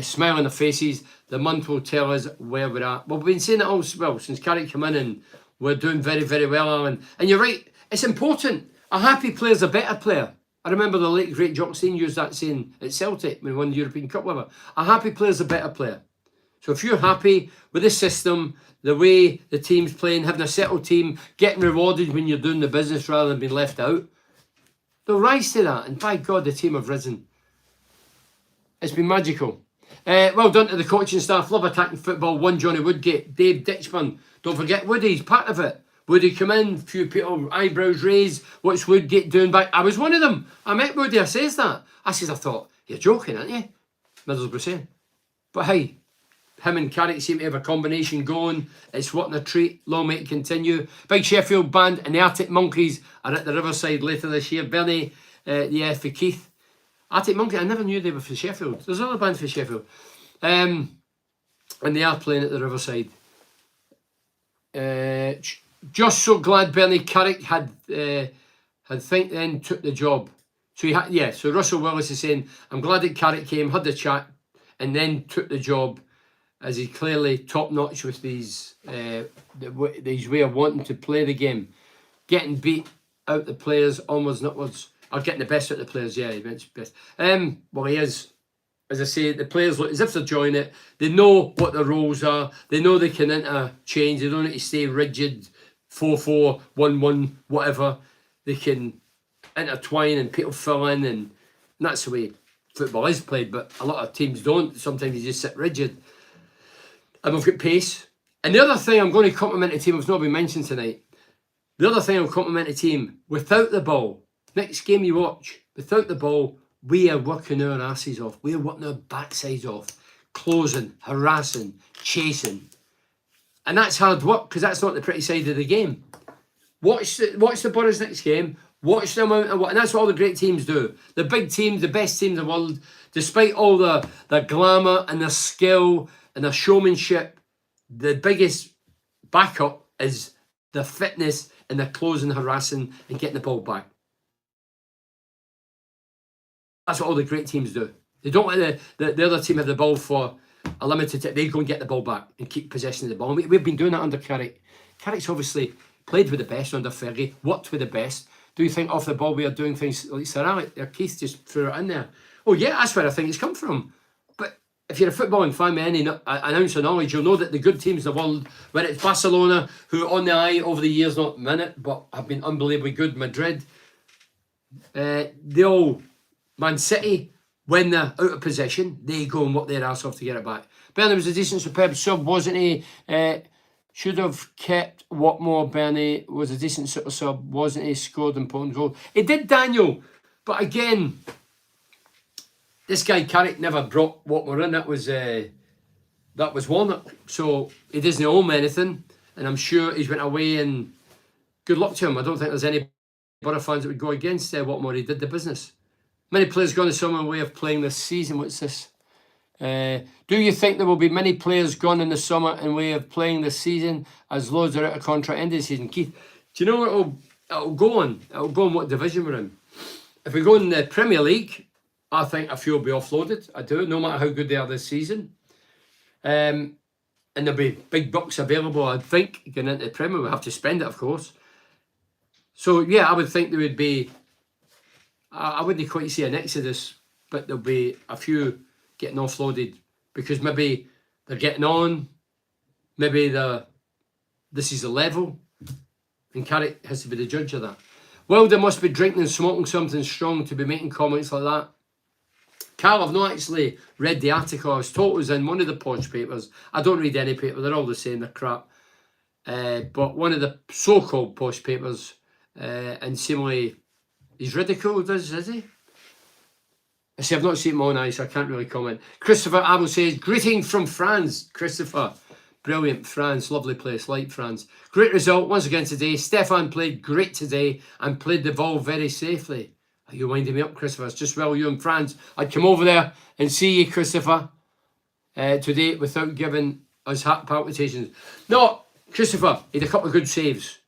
smile on their faces. The month will tell us where we're at. Well, we've been saying it all well since Carrick came in, and we're doing very, very well, Alan. And you're right, it's important. A happy player's a better player. I remember the late great Jock Stein used that saying at Celtic when he won the European Cup with her. A happy player's a better player. So if you're happy with the system, the way the team's playing, having a settled team, getting rewarded when you're doing the business rather than being left out, they'll rise to that. And by God, the team have risen. It's been magical. Well done to the coaching staff. Love attacking football. One Johnny Woodgate, Dave Ditchburn. Don't forget Woody's part of it. Woody come in, few people, eyebrows raised. What's Woodgate doing back? I was one of them. I met Woody, I says that. I thought, you're joking, aren't you? Middlesbrough saying. But hey, him and Carrick seem to have a combination going. It's what a treat. Long may it continue. Big Sheffield band and the Arctic Monkeys are at the Riverside later this year. Bernie, yeah, for Keith. Arctic Monkeys, I never knew they were for Sheffield. There's another band for Sheffield. And they are playing at the Riverside. Just so glad Bernie Carrick had think then took the job. So he had, yeah. So Russell Willis is saying, I'm glad that Carrick came, had the chat, and then took the job, as he's clearly top notch with these way of wanting to play the game, getting beat out the players onwards and upwards, or getting the best out of the players. Yeah, he mentioned best. Well, he is. As I say, the players look as if they're enjoying it. They know what their roles are. They know they can interchange. They don't need to stay rigid. 4-4, 1-1, whatever. They can intertwine and people fill in, and that's the way football is played. But a lot of teams don't. Sometimes you just sit rigid. And we've got pace. And the other thing I'm going to compliment the team, it's not been mentioned tonight. The other thing I'll compliment the team, without the ball, next game you watch, without the ball, we are working our asses off. We are working our backsides off. closing, harassing, chasing. And that's hard work because that's not the pretty side of the game. Watch the Borough's next game. Watch the amount of what, and that's what all the great teams do. The big teams, the best teams in the world, despite all the glamour and the skill and the showmanship, the biggest backup is the fitness and the closing, harassing, and getting the ball back. That's what all the great teams do. They don't let the other team have the ball for a limited time. They go and get the ball back and keep possession of the ball. We've been doing that under Carrick. Carrick's obviously played with the best under Fergie, worked with the best. Do you think off the ball we are doing things like Sir Alec or Keith just threw it in there? Oh yeah, that's where I think it's come from. But if you're a footballing fan with any ounce of knowledge, you'll know that the good teams in the world, whether it's Barcelona, who on the eye over the years, not a minute, but have been unbelievably good, Madrid, they all, Man City, when they're out of possession, they go and work their ass off to get it back. Burnley was a decent, superb sub, wasn't he? Should have kept Watmore. Bernie was a decent sort of sub, wasn't he? Scored important goal. He did, Daniel, but again, this guy Carrick never brought Watmore in. That was Warnock, so he doesn't owe him anything, and I'm sure he's went away. And good luck to him. I don't think there's any Borough fans that would go against Watmore. He did the business. Many players gone the summer way of playing this season. What's this? Do you think there will be many players gone in the summer in way of playing this season as loads are out of contract end of the season? Keith, do you know what it'll go on? It'll go on what division we're in. If we go in the Premier League, I think a few will be offloaded. I do, no matter how good they are this season. And there'll be big bucks available, I think, going into the Premier. We'll have to spend it, of course. So, yeah, I would think there would be, I wouldn't quite see an exodus, but there'll be a few getting offloaded because maybe they're getting on, maybe this is the level, and Carrick has to be the judge of that. Wilder must be drinking and smoking something strong to be making comments like that. Carl, I've not actually read the article. I was told it was in one of the posh papers. I don't read any paper, they're all the same, they're crap. But one of the so-called posh papers, and seemingly he's ridiculed, is he? I see, I've not seen my own eyes, so I can't really comment. Christopher Abel says, greetings from France. Christopher, brilliant. France, lovely place, like France. Great result once again today. Stefan played great today and played the ball very safely. Are you winding me up, Christopher? It's just well, you in France. I'd come over there and see you, Christopher, today without giving us heart palpitations. No, Christopher, he had a couple of good saves.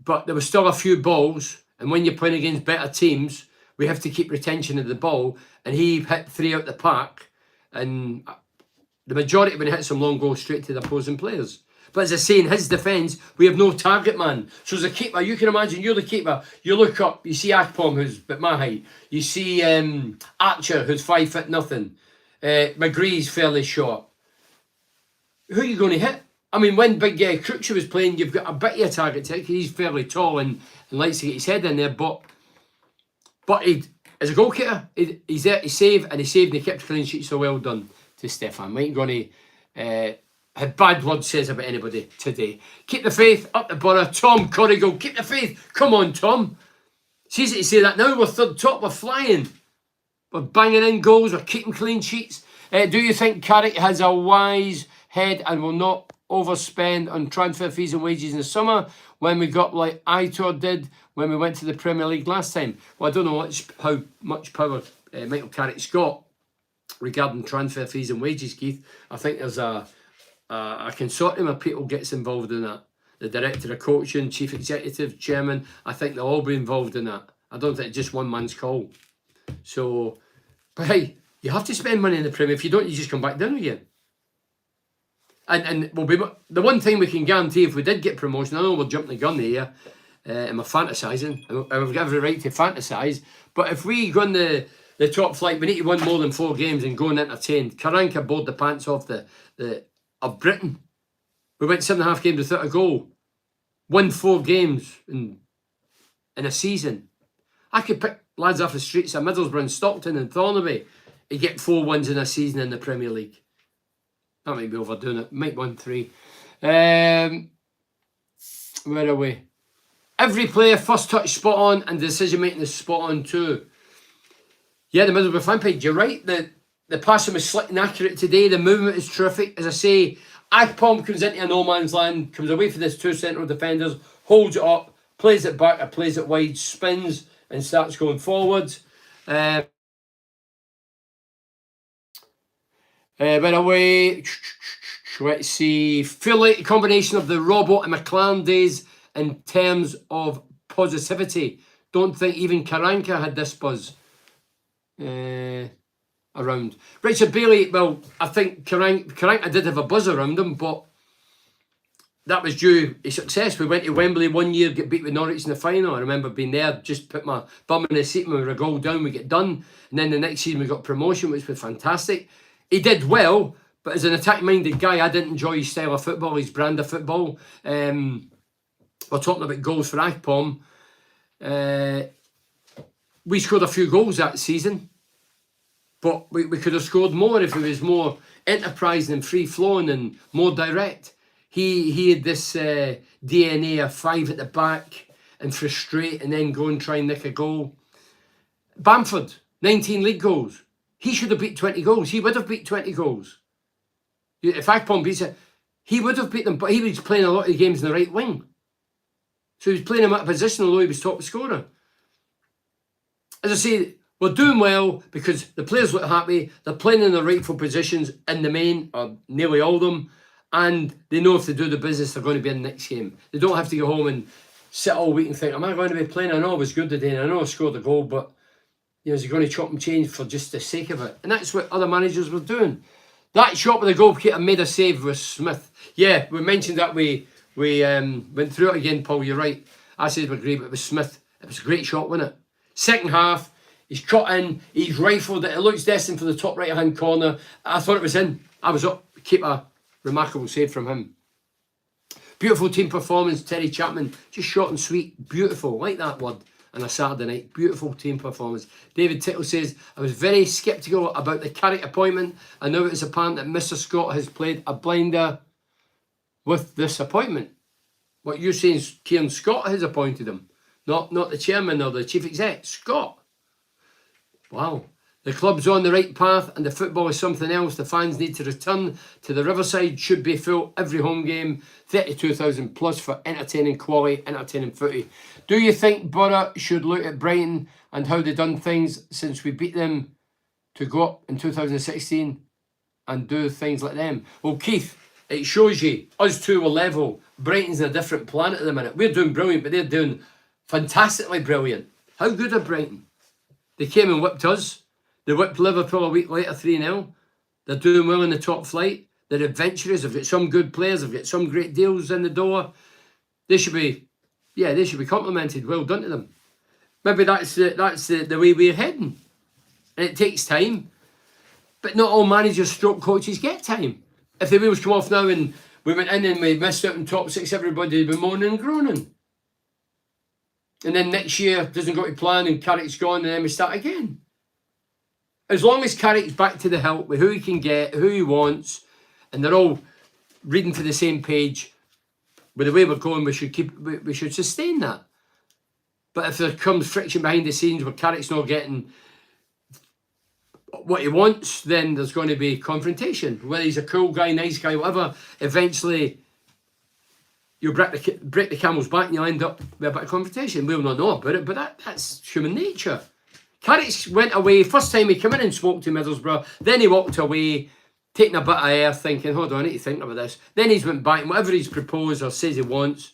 But there was still a few balls, and when you're playing against better teams, we have to keep retention of the ball, and he hit 3 out the park, and the majority when he hits them long go straight to the opposing players. But as I say, in his defence, we have no target man. So as a keeper, you can imagine you're the keeper. You look up, you see Akpom, who's about my height. You see Archer, who's 5 foot nothing. McGree's fairly short. Who are you going to hit? I mean, when Big Cruikshank was playing, you've got a bit of a target to hit. He's fairly tall and likes to get his head in there, but he, as a goalkeeper, he's there to save, and he saved and he kept a clean sheet, so well done to Stefan. We ain't going to have bad blood says about anybody today. Keep the faith, up the Borough. Tom Corrigal, keep the faith. Come on, Tom. It's easy to say that now. We're third top, we're flying. We're banging in goals, we're keeping clean sheets. Do you think Carrick has a wise head and will not overspend on transfer fees and wages in the summer when we got like Aitor did when we went to the Premier League last time? Well, I don't know how much power Michael Carrick's got regarding transfer fees and wages, Keith. I think there's a consortium of people gets involved in that. The director of coaching, chief executive, chairman, I think they'll all be involved in that. I don't think it's just one man's call. So, but hey, you have to spend money in the Premier. If you don't, you just come back down again. And we'll be the one thing we can guarantee if we did get promotion. I know we're jumping the gun here, and we're fantasising, and we've got every right to fantasise. But if we go on the top flight, we need to win more than 4 games and go and entertain. Karanka bored the pants off of Britain. We went 7.5 games without a goal, won 4 games in a season. I could pick lads off the streets of Middlesbrough and Stockton and Thornaby to get 4 wins in a season in the Premier League. That might be overdoing it. Might win 3. Where are we? Every player first touch spot on and decision making is spot on too. Yeah, the Middlesbrough fan page. You're right. The passing was slick and accurate today. The movement is terrific. As I say, Akpom comes into a no man's land, comes away from this two central defenders, holds it up, plays it back, or plays it wide, spins and starts going forward. By the way, let's see. Feel like a combination of the Robbo and McLaren days in terms of positivity. Don't think even Karanka had this buzz around. Richard Bailey, well, I think Karanka did have a buzz around him, but that was due to success. We went to Wembley one year, get beat with Norwich in the final. I remember being there, just put my bum in the seat when we were a goal down, we get done. And then the next season we got promotion, which was fantastic. He did well, but as an attack-minded guy, I didn't enjoy his style of football, his brand of football. We're talking about goals for Akpom. We scored a few goals that season, but we could have scored more if he was more enterprising and free-flowing and more direct. He had this DNA of 5 at the back and frustrate and then go and try and nick a goal. Bamford, 19 league goals. He should have beat 20 goals. He would have beat 20 goals. If Akpom beats it, he would have beat them, but he was playing a lot of the games in the right wing. So he was playing him out of position, although he was top scorer. As I say, we're doing well because the players look happy. They're playing in the rightful positions in the main, or nearly all of them. And they know if they do the business, they're going to be in the next game. They don't have to go home and sit all week and think, am I going to be playing? I know I was good today and I know I scored a goal, but is he going to chop and change for just the sake of it? And that's what other managers were doing. That shot with the goalkeeper made a save with Smith. Yeah, we mentioned that we went through it again, Paul. You're right. I said we agree, but it was Smith. It was a great shot, wasn't it? Second half, he's cut in, he's rifled it. It looks destined for the top right-hand corner. I thought it was in. I was up. Keeper, remarkable save from him. Beautiful team performance. Terry Chapman, just short and sweet. Beautiful. Like that word. On a Saturday night. Beautiful team performance. David Tittle says, I was very sceptical about the Carrick appointment. I know it is apparent that Mr. Scott has played a blinder with this appointment. What you're saying is Kieran Scott has appointed him. Not the chairman or the chief exec. Scott. Wow. The club's on the right path and the football is something else. The fans need to return to the Riverside. Should be full every home game. 32,000 plus for entertaining quality, entertaining footy. Do you think Borough should look at Brighton and how they've done things since we beat them to go up in 2016 and do things like them? Well, Keith, it shows you us two were level. Brighton's in a different planet at the minute. We're doing brilliant, but they're doing fantastically brilliant. How good are Brighton? They came and whipped us. They whipped Liverpool a week later 3-0. They're doing well in the top flight. They're adventurous. They've got some good players. They've got some great deals in the door. They should be complimented. Well done to them. Maybe that's the way we're heading. And it takes time. But not all managers stroke coaches get time. If the wheels come off now and we went in and we missed out in top 6, everybody would be moaning and groaning. And then next year doesn't go to plan and Carrick's gone and then we start again. As long as Carrick's back to the hilt with who he can get, who he wants, and they're all reading to the same page, with the way we're going, we should sustain that. But if there comes friction behind the scenes where Carrick's not getting what he wants, then there's going to be confrontation. Whether he's a cool guy, nice guy, whatever, eventually you'll break the camel's back and you'll end up with a bit of confrontation. We'll not know about it, but that's human nature. Carrick went away, first time he came in and spoke to Middlesbrough, then he walked away, taking a bit of air, thinking, hold on, I need to think about this. Then he's went back and whatever he's proposed or says he wants.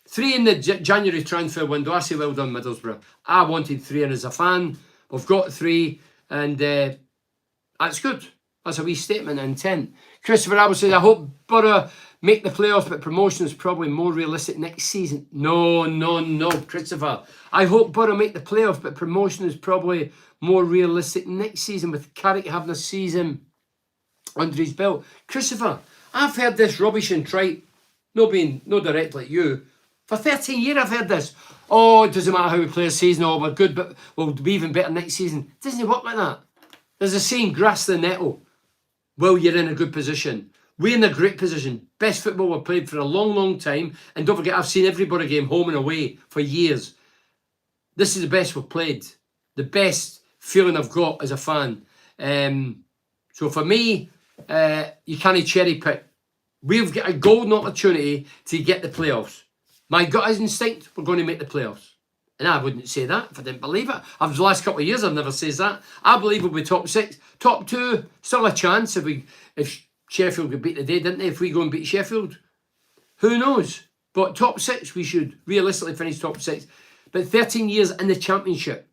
3 in the January transfer window. I say well done, Middlesbrough. I wanted 3 in as a fan. We've got 3 and that's good. That's a wee statement of intent. Christopher Abel says, I hope Borough make the playoffs, but promotion is probably more realistic next season. No, Christopher. I hope Borough make the playoffs, but promotion is probably more realistic next season with Carrick having a season under his belt. Christopher, I've heard this rubbish and trite, no directly at you. For 13 years I've heard this. Oh, it doesn't matter how we play a season, oh, we're good, but we'll be even better next season. It doesn't work like that. There's a saying, grass the nettle. Well, you're in a good position. We're in a great position. Best football we've played for a long, long time. And don't forget, I've seen everybody game home and away for years. This is the best we've played. The best feeling I've got as a fan. So for me, you can't cherry pick. We've got a golden opportunity to get the playoffs. My gut instinct, we're going to make the playoffs. And I wouldn't say that if I didn't believe it. After the last couple of years, I've never said that. I believe we'll be top 6. Top 2, still a chance if Sheffield could beat the day, didn't they? If we go and beat Sheffield. Who knows? But top 6, we should realistically finish top 6. But 13 years in the Championship.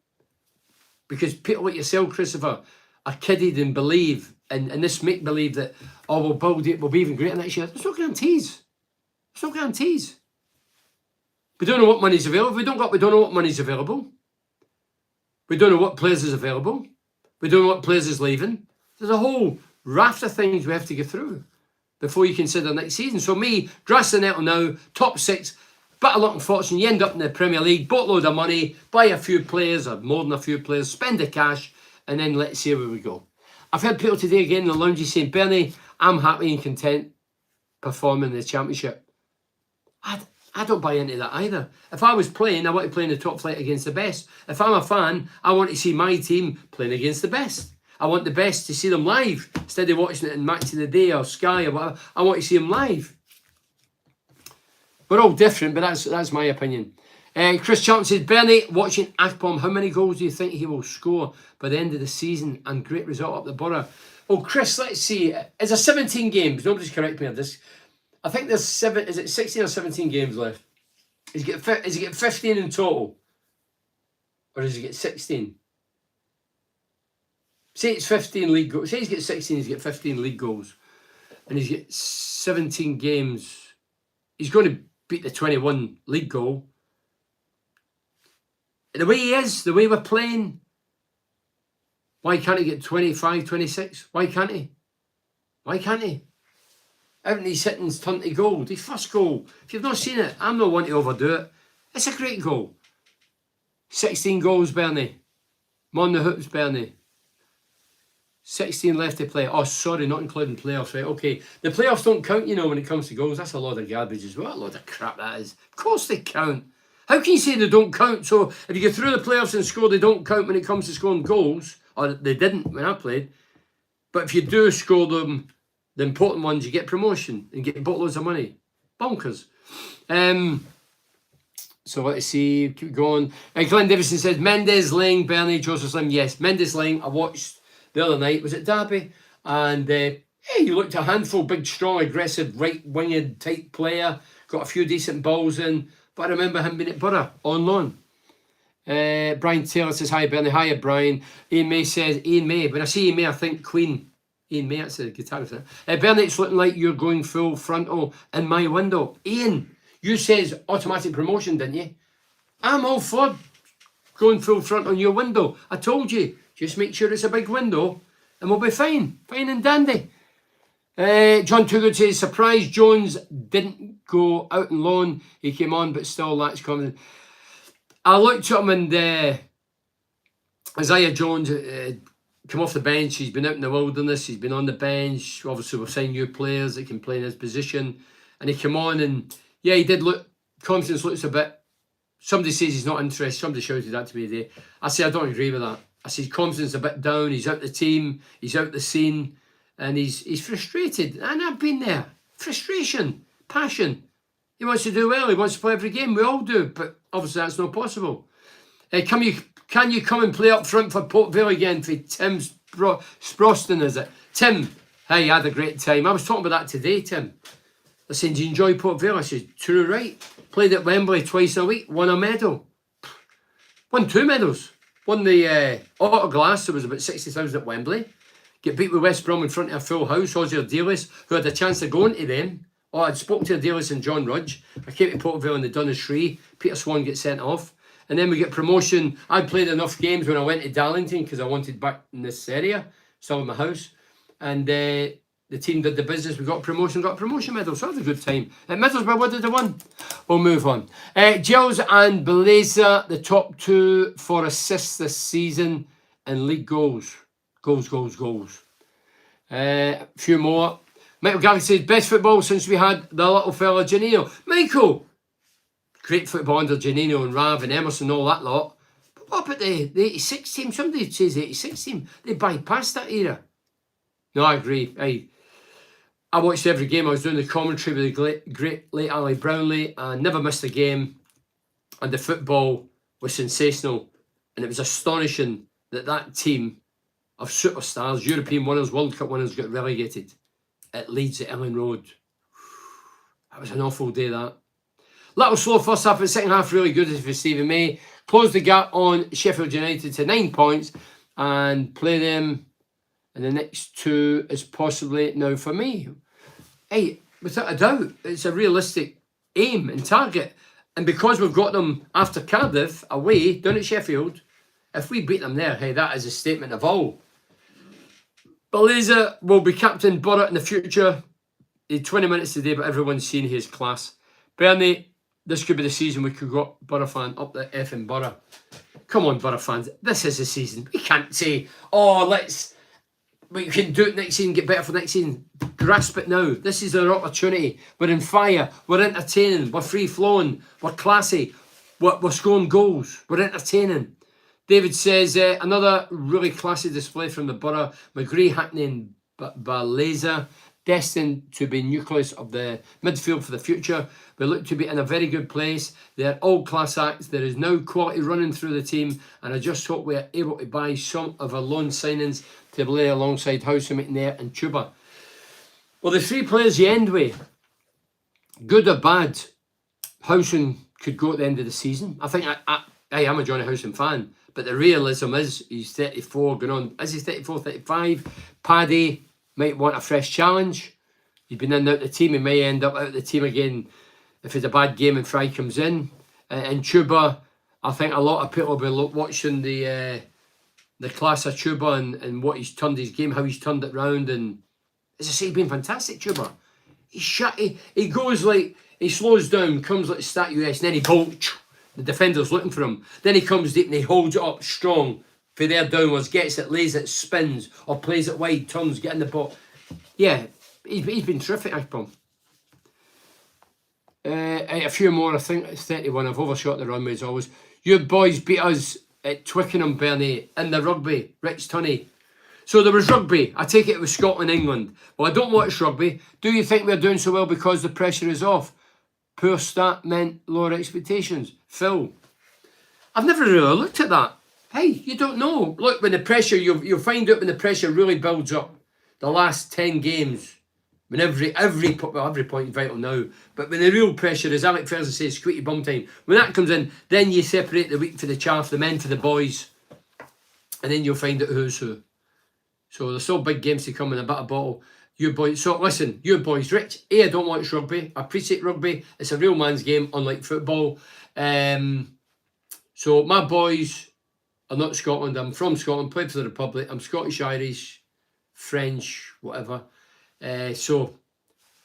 Because people like yourself, Christopher, are kidded and believe, and this make-believe that, oh, we'll build it, we'll be even greater next year. There's no guarantees. There's no guarantees. We don't know what money's available. We don't know what money's available. We don't know what players is available. We don't know what players is leaving. There's a whole raft of things we have to get through before you consider next season. So me, grass the nettle now, top 6, bit of luck and fortune, you end up in the Premier League, boatload of money, buy a few players, or more than a few players, spend the cash, and then let's see where we go. I've heard people today again in the lounge saying, Bernie, I'm happy and content performing in the Championship. I don't buy into that either. If I was playing, I want to play in the top flight against the best. If I'm a fan, I want to see my team playing against the best. I want the best to see them live instead of watching it in Match of the Day or Sky or whatever. I want to see them live. We're all different, but that's my opinion. Chris Charlton says, Bernie, watching Akpom, how many goals do you think he will score by the end of the season? And great result up the Borough. Oh, Chris, let's see. Is there 17 games? Nobody's correct me on this. I think there's 16 or 17 games left? Is he get 15 in total? Or does he get 16? Say it's 15 league goals. Say he's got 16, he's got 15 league goals. And he's got 17 games. He's going to beat the 21 league goal. The way he is, the way we're playing, why can't he get 25, 26? Why can't he? Why can't he? Everything hitting's turned to gold. His first goal, if you've not seen it, I'm not one to overdo it. It's a great goal. 16 goals, Bernie. I'm on the hoops, Bernie. 16 left to play. Oh, sorry, not including playoffs, right? Okay, the playoffs don't count, you know, when it comes to goals. That's a lot of garbage as well. A lot of crap that is. Of course they count. How can you say they don't count? So if you get through the playoffs and score, they don't count when it comes to scoring goals. Or they didn't when I played. But if you do score them, the important ones, you get promotion and get boatloads of money. Bonkers. So let's see, keep going. Glenn Davison says, Mendes, Lang, Bernie, Joseph Slim. Yes, Mendes, Lang, I watched the other night. Was it Derby? And hey, you looked a handful, big, strong, aggressive, right-winged type player. Got a few decent balls in. But I remember him being at Borough on loan. Brian Taylor says, hi, Bernie. Hiya, Brian. Ian May says, Ian May. When I see Ian May, I think Queen. Ian May, that's a guitarist. Bernie, it's looking like you're going full frontal in my window. Ian, you says automatic promotion, didn't you? I'm all for going full front on your window. I told you, just make sure it's a big window and we'll be fine. Fine and dandy. John Toogood says, surprised Jones didn't go out on loan. He came on, but still lacks confidence. I looked at him and Isaiah Jones come off the bench. He's been out in the wilderness. He's been on the bench. Obviously, we've signed new players that can play in his position. And he came on and, yeah, he did look, confidence looks a bit, somebody says he's not interested. Somebody shouted that to me today. I say, I don't agree with that. I say his confidence a bit down. He's out the team. He's out the scene. And he's frustrated. And I've been there. Frustration. Passion. He wants to do well. He wants to play every game. We all do. But obviously that's not possible. Can you come and play up front for Port Vale again for Tim Sproston, is it? Tim, hey, you had a great time. I was talking about that today, Tim. I said, do you enjoy Port Vale? I said, true right. Played at Wembley twice a week. Won a medal. Won 2 medals. Won the Auto Glass. There was about 60,000 at Wembley. Get beat with West Brom in front of a full house. Ozzy Ardiles, who had a chance of going to them. Oh, I'd spoken to Ardiles and John Rudge. I came to Port Vale in the Dunners Shree. Peter Swan gets sent off. And then we get promotion. I played enough games when I went to Darlington because I wanted back in this area, still in my house. And the team did the business. We got promotion medal. So I had a good time. At Middlesbrough, what did they win? We'll move on. Gilles and Blazer, the top 2 for assists this season and league goals. Goals. A few more. Michael Gallagher says, best football since we had the little fella Janino. Michael! Great football under Janino and Rav and Emerson and all that lot. But what about the 86 team? Somebody says 86 team. They bypassed that era. No, I agree. I watched every game. I was doing the commentary with the great late Ali Brownlee. I never missed a game. And the football was sensational. And it was astonishing that that team of superstars, European winners, World Cup winners, got relegated at Leeds at Ellen Road. That was an awful day, that. Little slow first half, but second half really good for Stephen May. Closed the gap on Sheffield United to 9 points and play them in the next 2 is possibly now for me. Hey, without a doubt, it's a realistic aim and target. And because we've got them after Cardiff away down at Sheffield, if we beat them there, hey, that is a statement of all. Baleza will be captain Borough in the future. He had 20 minutes today, but everyone's seen his class. Bernie, this could be the season we could got Borough fan up the effing Borough. Come on, Borough fans. This is the season. We can't say, oh, we can do it next season, get better for next season. Grasp it now. This is our opportunity. We're in fire. We're entertaining. We're free-flowing. We're classy. We're scoring goals. We're entertaining. David says, another really classy display from the Borough. McGree, Hackney and Baleza, destined to be nucleus of the midfield for the future. We look to be in a very good place. They're all class acts. There is now quality running through the team, and I just hope we are able to buy some of our loan signings to play alongside Howson, McNair and Chuba. Well, the 3 players you end with, good or bad, Howson could go at the end of the season. I think I am a Johnny Howson fan, but the realism is he's 34, going on, is he 34, 35? Paddy might want a fresh challenge. He's been in and out the team. He may end up out of the team again if it's a bad game and Fry comes in. And Chuba, I think a lot of people will be watching the class of Chuba and what he's turned his game, how he's turned it round. And as I say, he's been fantastic, Chuba. He goes like, he slows down, comes like statuesque, and then he bolts. The defender's looking for him. Then he comes deep and he holds it up strong for there downwards, gets it, lays it, spins, or plays it wide, turns, get in the ball. Yeah, he's been terrific, Akpom. A few more, I think it's 31. I've overshot the runway as always. Your boys beat us at Twickenham, Bernie, in the rugby, Rich Tunney. So there was rugby. I take it was Scotland, England. Well, I don't watch rugby. Do you think we're doing so well because the pressure is off? Poor start meant lower expectations. Phil, I've never really looked at that. Hey, you don't know. Look, when the pressure, you'll find out when the pressure really builds up. The last 10 games, when every point is vital now, but when the real pressure, as Alec Ferguson says, squeaky bum time, when that comes in, then you separate the wheat for the chaff, the men for the boys, and then you'll find out who's who. So there's still big games to come in a bit of bottle. You boys, so listen, you boys, Rich, I don't watch rugby. I appreciate rugby. It's a real man's game, unlike football. So my boys are not Scotland. I'm from Scotland, played for the Republic. I'm Scottish, Irish, French, whatever. So,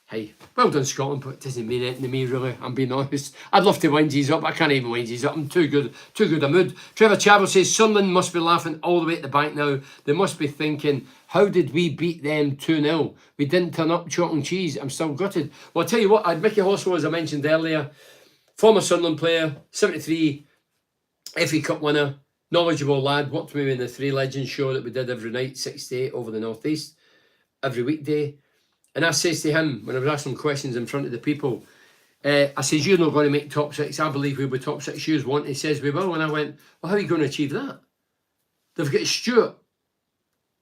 hey, well done Scotland, but it doesn't mean anything to me really, I'm being honest. I'd love to wind these up, I can't even wind these up. I'm too good a mood. Trevor Chavel says, Sunderland must be laughing all the way at the bank now. They must be thinking, how did we beat them 2-0? We didn't turn up chalk and cheese. I'm still gutted. Well, I'll tell you what, I had Mickey Horsfall, as I mentioned earlier, former Sunderland player, 73 FA Cup winner, knowledgeable lad, worked with me in the Three Legends show that we did every night, 6 to 8 over the North East, every weekday. And I says to him, when I was asking questions in front of the people, I says, you're not going to make top 6. I believe we'll be top 6. You want. He says, we will. And I went, well, how are you going to achieve that? They've got Stuart,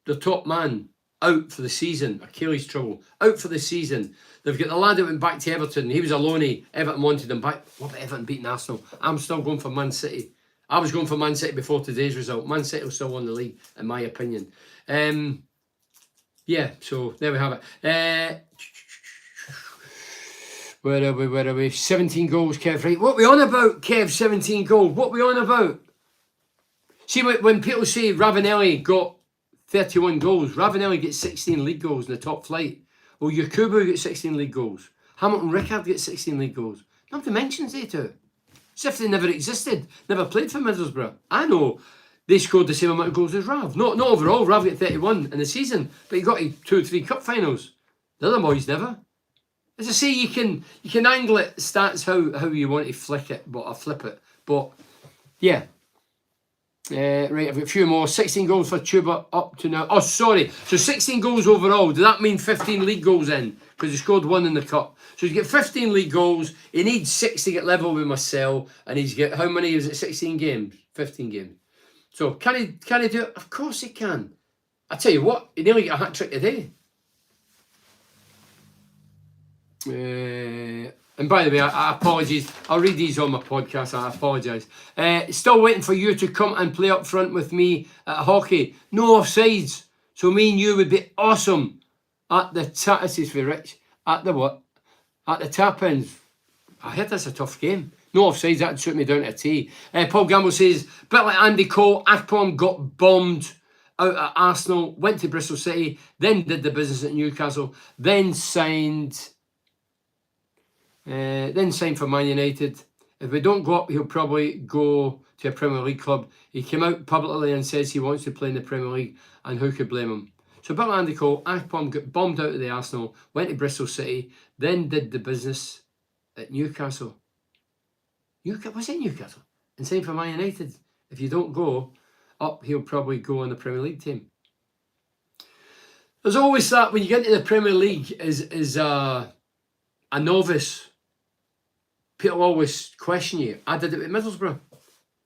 the top man, out for the season. Achilles trouble, out for the season. They've got the lad that went back to Everton. He was a loanee. Everton wanted him back. What about Everton beating Arsenal? I'm still going for Man City. I was going for Man City before today's result. Man City will still win the league, in my opinion. Yeah, so there we have it. Where are we? 17 goals, Kev, right? What we on about, Kev, 17 goals? What we on about? See, when people say Ravanelli got 31 goals, Ravanelli gets 16 league goals in the top flight. Well, Yakubu gets 16 league goals. Hamilton Rickard gets 16 league goals. Nobody mentions they two. As if they never existed, never played for Middlesbrough. I know they scored the same amount of goals as Rav. Not overall, Rav got 31 in the season, but he got to 2 or 3 cup finals. The other boys never. As I say, you can angle it, stats how you want to flip it. But yeah. Right, I've got a few more. 16 goals for Tuba up to now. Oh, sorry. So 16 goals overall. Does that mean 15 league goals in? Because he scored 1 in the cup. So he's got 15 league goals. He needs 6 to get level with Marcel. And he's got, how many is it? 16 games? 15 games. So can he do it? Of course he can. I tell you what, he nearly got a hat-trick today. And by the way, I apologize. I'll read these on my podcast. I apologise. Still waiting for you to come and play up front with me at hockey. No offsides. So me and you would be awesome at the this is for Rich. At the what? At the tap-ins. I heard that's a tough game. No offsides. That'd suit me down to a T. Paul Gamble says, bit like Andy Cole, Akpom got bombed out at Arsenal, went to Bristol City, then did the business at Newcastle, then signed for Man United. If we don't go up, he'll probably go to a Premier League club. He came out publicly and says he wants to play in the Premier League, and who could blame him? So Bill Andy Cole, Akpom got bombed out of the Arsenal, went to Bristol City, then did the business at Newcastle. Was it Newcastle? And signed for Man United. If you don't go up, he'll probably go on the Premier League team. There's always that when you get into the Premier League as a novice, people always question you. I did it with Middlesbrough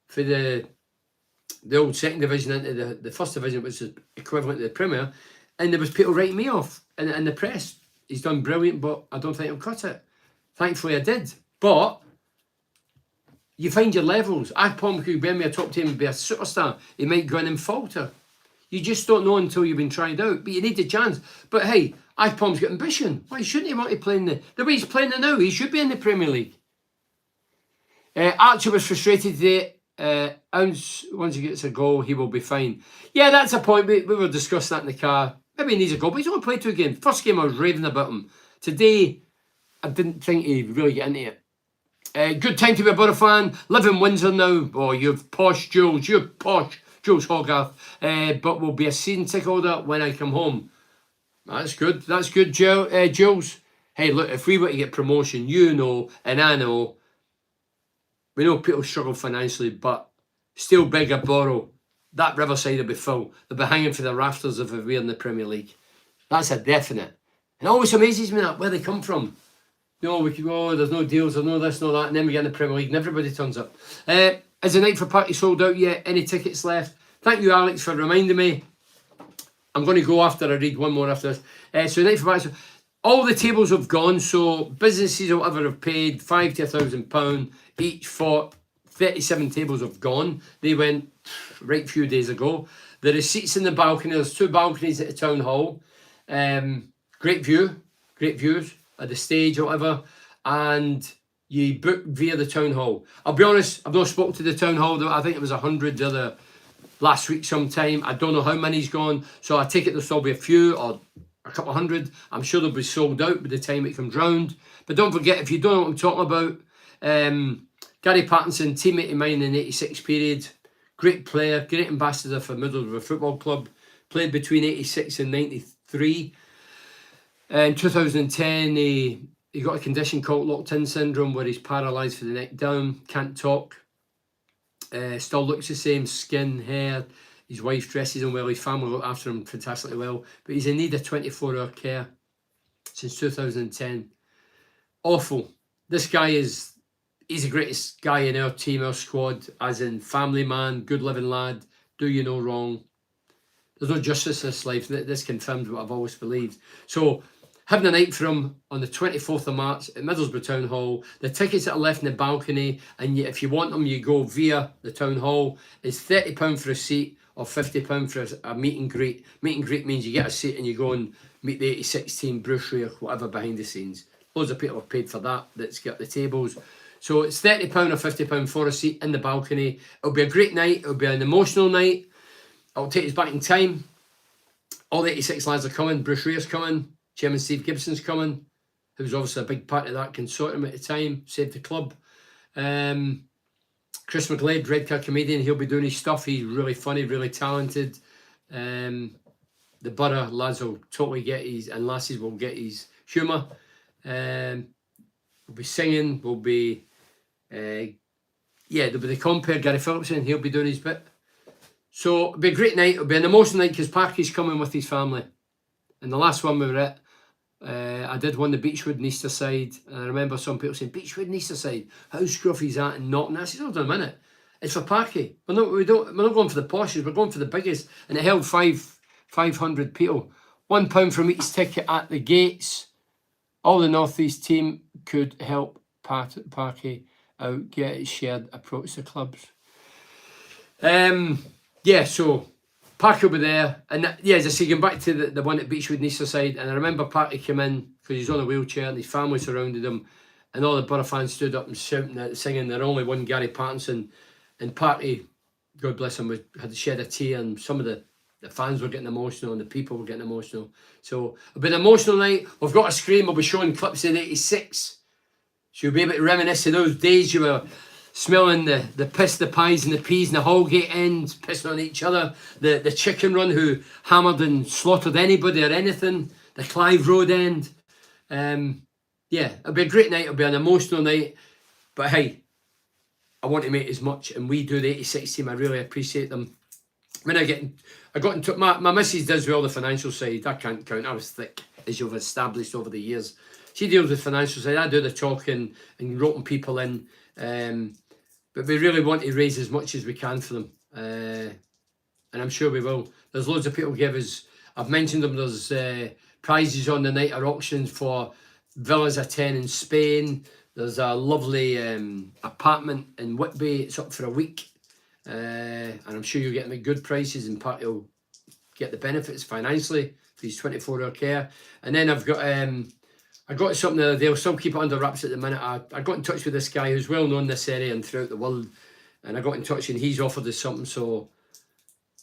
for the old second division into the first division, which is equivalent to the Premier, and there was people writing me off in the press. He's done brilliant, but I don't think he'll cut it. Thankfully I did. But you find your levels. Akpom could be a top team and be a superstar. He might go in and falter. You just don't know until you've been tried out. But you need the chance. But hey, Akpom's got ambition. Why shouldn't he want to play in the way he's playing now? He should be in the Premier League. Archer was frustrated today. Once he gets a goal, he will be fine. Yeah, that's a point. We were discussing that in the car. Maybe he needs a goal, but he's only played 2 games. First game I was raving about him. Today, I didn't think he'd really get into it. Good time to be a Borough fan. Live in Windsor now. Oh, you've posh Jules. You're posh Jules Hogarth. But will be a season ticket holder when I come home. That's good. That's good, Jules. Hey, look, if we were to get promotion, you know, and I know, we know people struggle financially, but still bigger Borough. That Riverside will be full. They'll be hanging for the rafters if we're in the Premier League. That's a definite. And it always amazes me that where they come from. No, we could go, there's no deals, there's no this, no that, and then we get in the Premier League and everybody turns up. Is the night for party sold out yet? Any tickets left? Thank you, Alex, for reminding me. I'm going to go after I read one more after this. So the night for party, all the tables have gone, so businesses or whatever have paid £5,000 to £1,000 each for 37 tables have gone. They went right a few days ago. There are seats in the balcony. There's 2 balconies at the town hall. Great views at the stage or whatever. And you book via the town hall. I'll be honest, I've not spoken to the town hall though. I think it was 100 the other last week sometime. I don't know how many's gone. So I take it there'll still be a few or a couple of hundred. I'm sure they'll be sold out by the time it comes round. But don't forget, if you don't know what I'm talking about, Gary Pattinson, teammate of mine in the 86 period, great player, great ambassador for Middlesbrough Football Club, played between 86 and 93. In 2010, he got a condition called locked-in syndrome where he's paralysed from the neck down, can't talk, still looks the same, skin, hair. His wife dresses him well, his family look after him fantastically well, but he's in need of 24-hour care since 2010. Awful. This guy he's the greatest guy in our team, our squad, as in family man, good living lad, do you no wrong. There's no justice in this life. This confirms what I've always believed. So, having a night for him on the 24th of March at Middlesbrough Town Hall. The tickets that are left in the balcony, and if you want them, you go via the Town Hall. It's £30 for a seat or £50 for a meet and greet. Meet and greet means you get a seat and you go and meet the 86 team, Bruce or whatever behind the scenes. Loads of people have paid for that, that's got the tables. So it's £30 or £50 for a seat in the balcony. It'll be a great night. It'll be an emotional night. It'll take us back in time. All the 86 lads are coming. Bruce Rear's coming. Chairman Steve Gibson's coming, who was obviously a big part of that consortium at the time, saved the club. Chris McGlade, red card comedian, he'll be doing his stuff. He's really funny, really talented. The Borough lads will totally get his, and lasses will get his humour. We'll be singing, there'll be the compere, Gary Phillipson, he'll be doing his bit. So it'll be a great night. It'll be an emotional night because Parky's coming with his family. And the last one we were at, I did one the Beechwood and Easterside. And I remember some people saying, Beechwood and Easterside, how scruffy's that and not? And I said, hold on a minute. It's for Parky. We're not going for the poshes, we're going for the biggest. And it held 500 people. £1 from each ticket at the gates. All the North East team could help Parky out, get it shared, approach the clubs. Yeah, so Parky will be there. And yeah, as I say, going back to the one at Beechwood and Easterside, and I remember Parky came in because he's on a wheelchair and his family surrounded him, and all the Borough fans stood up and shouting, singing "There Only One Gary Pattinson," and Parky, God bless him, had to shed a tear, and some of the fans were getting emotional and the people were getting emotional. So it'll be an emotional night. We've got a screen, we'll be showing clips in '86. So you'll be able to reminisce of those days you were smelling the piss, the pies and the peas in the Hallgate end, pissing on each other. The chicken run who hammered and slaughtered anybody or anything. The Clive Road end. Yeah, it'll be a great night. It'll be an emotional night. But hey, I want to make as much, and we do the '86 team. I really appreciate them. When I got into my missus does with all the financial side. I can't count. I was thick, as you've established over the years. She deals with financial side. I do the talking and roping people in. But we really want to raise as much as we can for them. And I'm sure we will. There's loads of people give us, I've mentioned them, there's prizes on the night or auctions for villas of 10 in Spain. There's a lovely apartment in Whitby. It's up for a week. And I'm sure you'll get them at good prices, and Parky will get the benefits financially for his 24-hour care. And then I've got I got something the other day. I'll still keep it under wraps at the minute. I got in touch with this guy who's well known in this area and throughout the world, and I got in touch and he's offered us something, so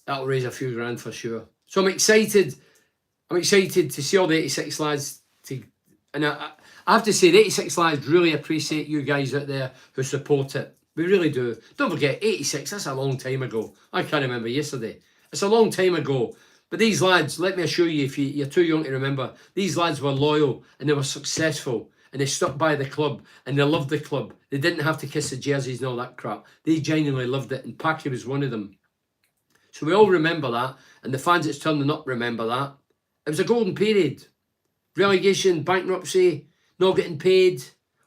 that'll raise a few grand for sure. So I'm excited. I'm excited to see all the '86 lads. And I have to say, the '86 lads really appreciate you guys out there who support it. We really do. Don't forget, '86, that's a long time ago. I can't remember yesterday. It's a long time ago. But these lads, let me assure you, if you're too young to remember, these lads were loyal and they were successful and they stuck by the club and they loved the club. They didn't have to kiss the jerseys and all that crap. They genuinely loved it, and Parky was one of them. So we all remember that, and the fans that's turning up remember that. It was a golden period. Relegation, bankruptcy, not getting paid,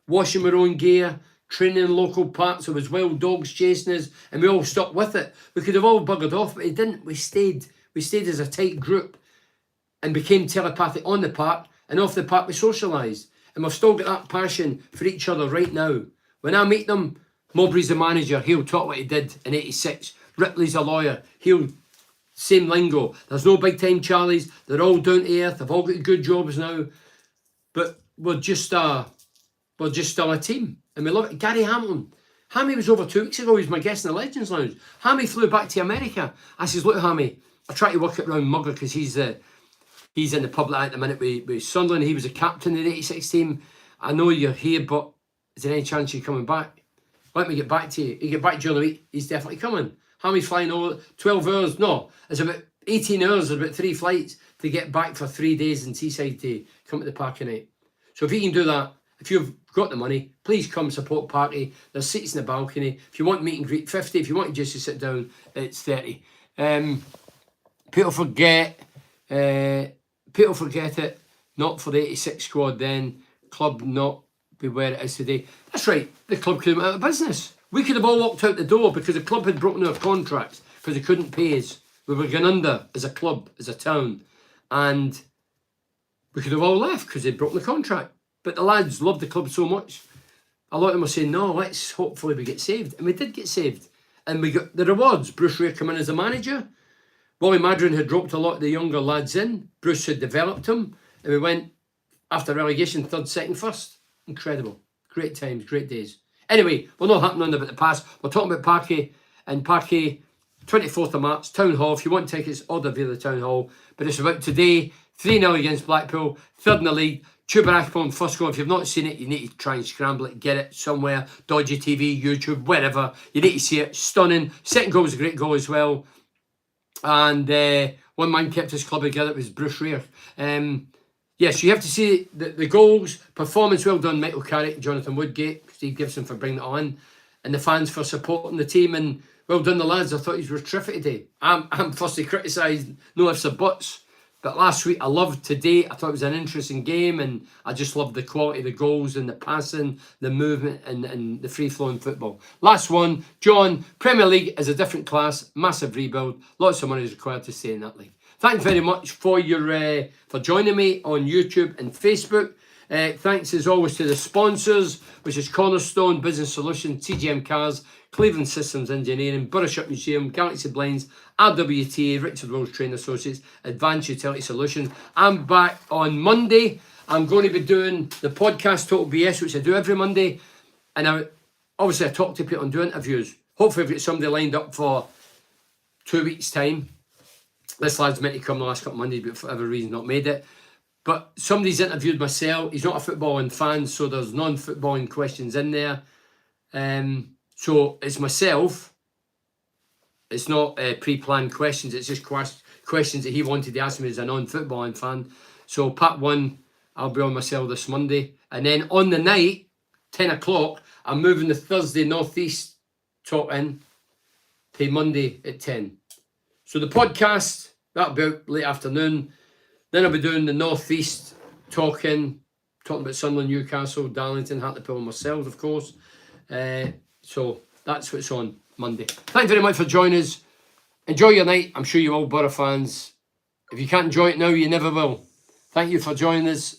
washing our own gear, training in local parks. There was wild dogs chasing us, and we all stuck with it. We could have all buggered off, but we didn't. We stayed. We stayed as a tight group and became telepathic on the park, and off the park we socialised. And we've still got that passion for each other right now. When I meet them, Mowbray's the manager, he'll talk what he did in '86. Ripley's a lawyer, he'll, same lingo. There's no big time Charlies, they're all down to earth, they've all got good jobs now. But we're just still a team, and we love it. Gary Hamilton. Hammy was over 2 weeks ago, he was my guest in the Legends Lounge. Hammy flew back to America. I says, look Hammy, I try to work it around Mugger because he's in the public at the minute with Sunderland. He was a captain of the '86 team. I know you're here, but is there any chance you're coming back? Let me get back to you. You get back during the week, he's definitely coming. Hammy's flying over 12 hours. No, it's about 18 hours. There's about 3 flights to get back for 3 days in Teesside to come to the Parky night. So if you can do that, if you've got the money, please come support Parky. There's seats in the balcony. If you want meet and greet, 50. If you want just to sit down, it's 30. People forget it. Not for the '86 squad then. Club not be where it is today. That's right. The club could have went out of business. We could have all walked out the door because the club had broken our contracts because they couldn't pay us. We were going under as a club, as a town, and we could have all left because they'd broken the contract. But the lads loved the club so much. A lot of them were saying, "No, let's hopefully we get saved," and we did get saved, and we got the rewards. Bruce Rea came in as a manager. Wally Madron had dropped a lot of the younger lads in. Bruce had developed them. And we went, after relegation, 3rd, 2nd, 1st. Incredible. Great times, great days. Anyway, we're not happing on about the past. We're talking about Parky. And Parky, 24th of March, Town Hall. If you want tickets, order via the Town Hall. But it's about today. 3-0 against Blackpool. 3rd in the league. Chuba on first goal. If you've not seen it, you need to try and scramble it, get it somewhere. Dodgy TV, YouTube, wherever. You need to see it. Stunning. 2nd goal was a great goal as well. And one man kept his club together. It was Bruce Rea. Yes, you have to see the goals. Performance well done, Michael Carrick, Jonathan Woodgate, Steve Gibson for bringing it on, and the fans for supporting the team. And Well done, the lads. I thought you were terrific today. I'm firstly criticised, no ifs or buts. But last week I loved today. I thought it was an interesting game, and I just loved the quality of the goals and the passing, the movement, and the free-flowing football. Last one, John, Premier League is a different class, massive rebuild. Lots of money is required to stay in that league. Thanks very much for your for joining me on YouTube and Facebook. Thanks as always to the sponsors, which is Cornerstone Business Solutions, TGM Cars, Cleveland Systems Engineering, Burrishup Museum, Galaxy Blinds, RWTA, Richard Wills Training Associates, Advanced Utility Solutions. I'm back on Monday. I'm going to be doing the podcast Total BS, which I do every Monday. And I talk to people and do interviews. Hopefully I've got somebody lined up for 2 weeks' time. This lad's meant to come the last couple of Mondays, but for whatever reason not made it. But somebody's interviewed myself. He's not a footballing fan, so there's non-footballing questions in there. So it's myself. It's not pre-planned questions. It's just questions that he wanted to ask me as a non-footballing fan. So part one, I'll be on myself this Monday. And then on the night, 10 o'clock, I'm moving the Thursday Northeast talk in to Monday at 10. So the podcast, that'll be out late afternoon. Then I'll be doing the Northeast talking about Sunderland, Newcastle, Darlington, Hartlepool, and myself, of course. So that's what's on Monday. Thank you very much for joining us. Enjoy your night. I'm sure you're all Borough fans. If you can't enjoy it now, you never will. Thank you for joining us.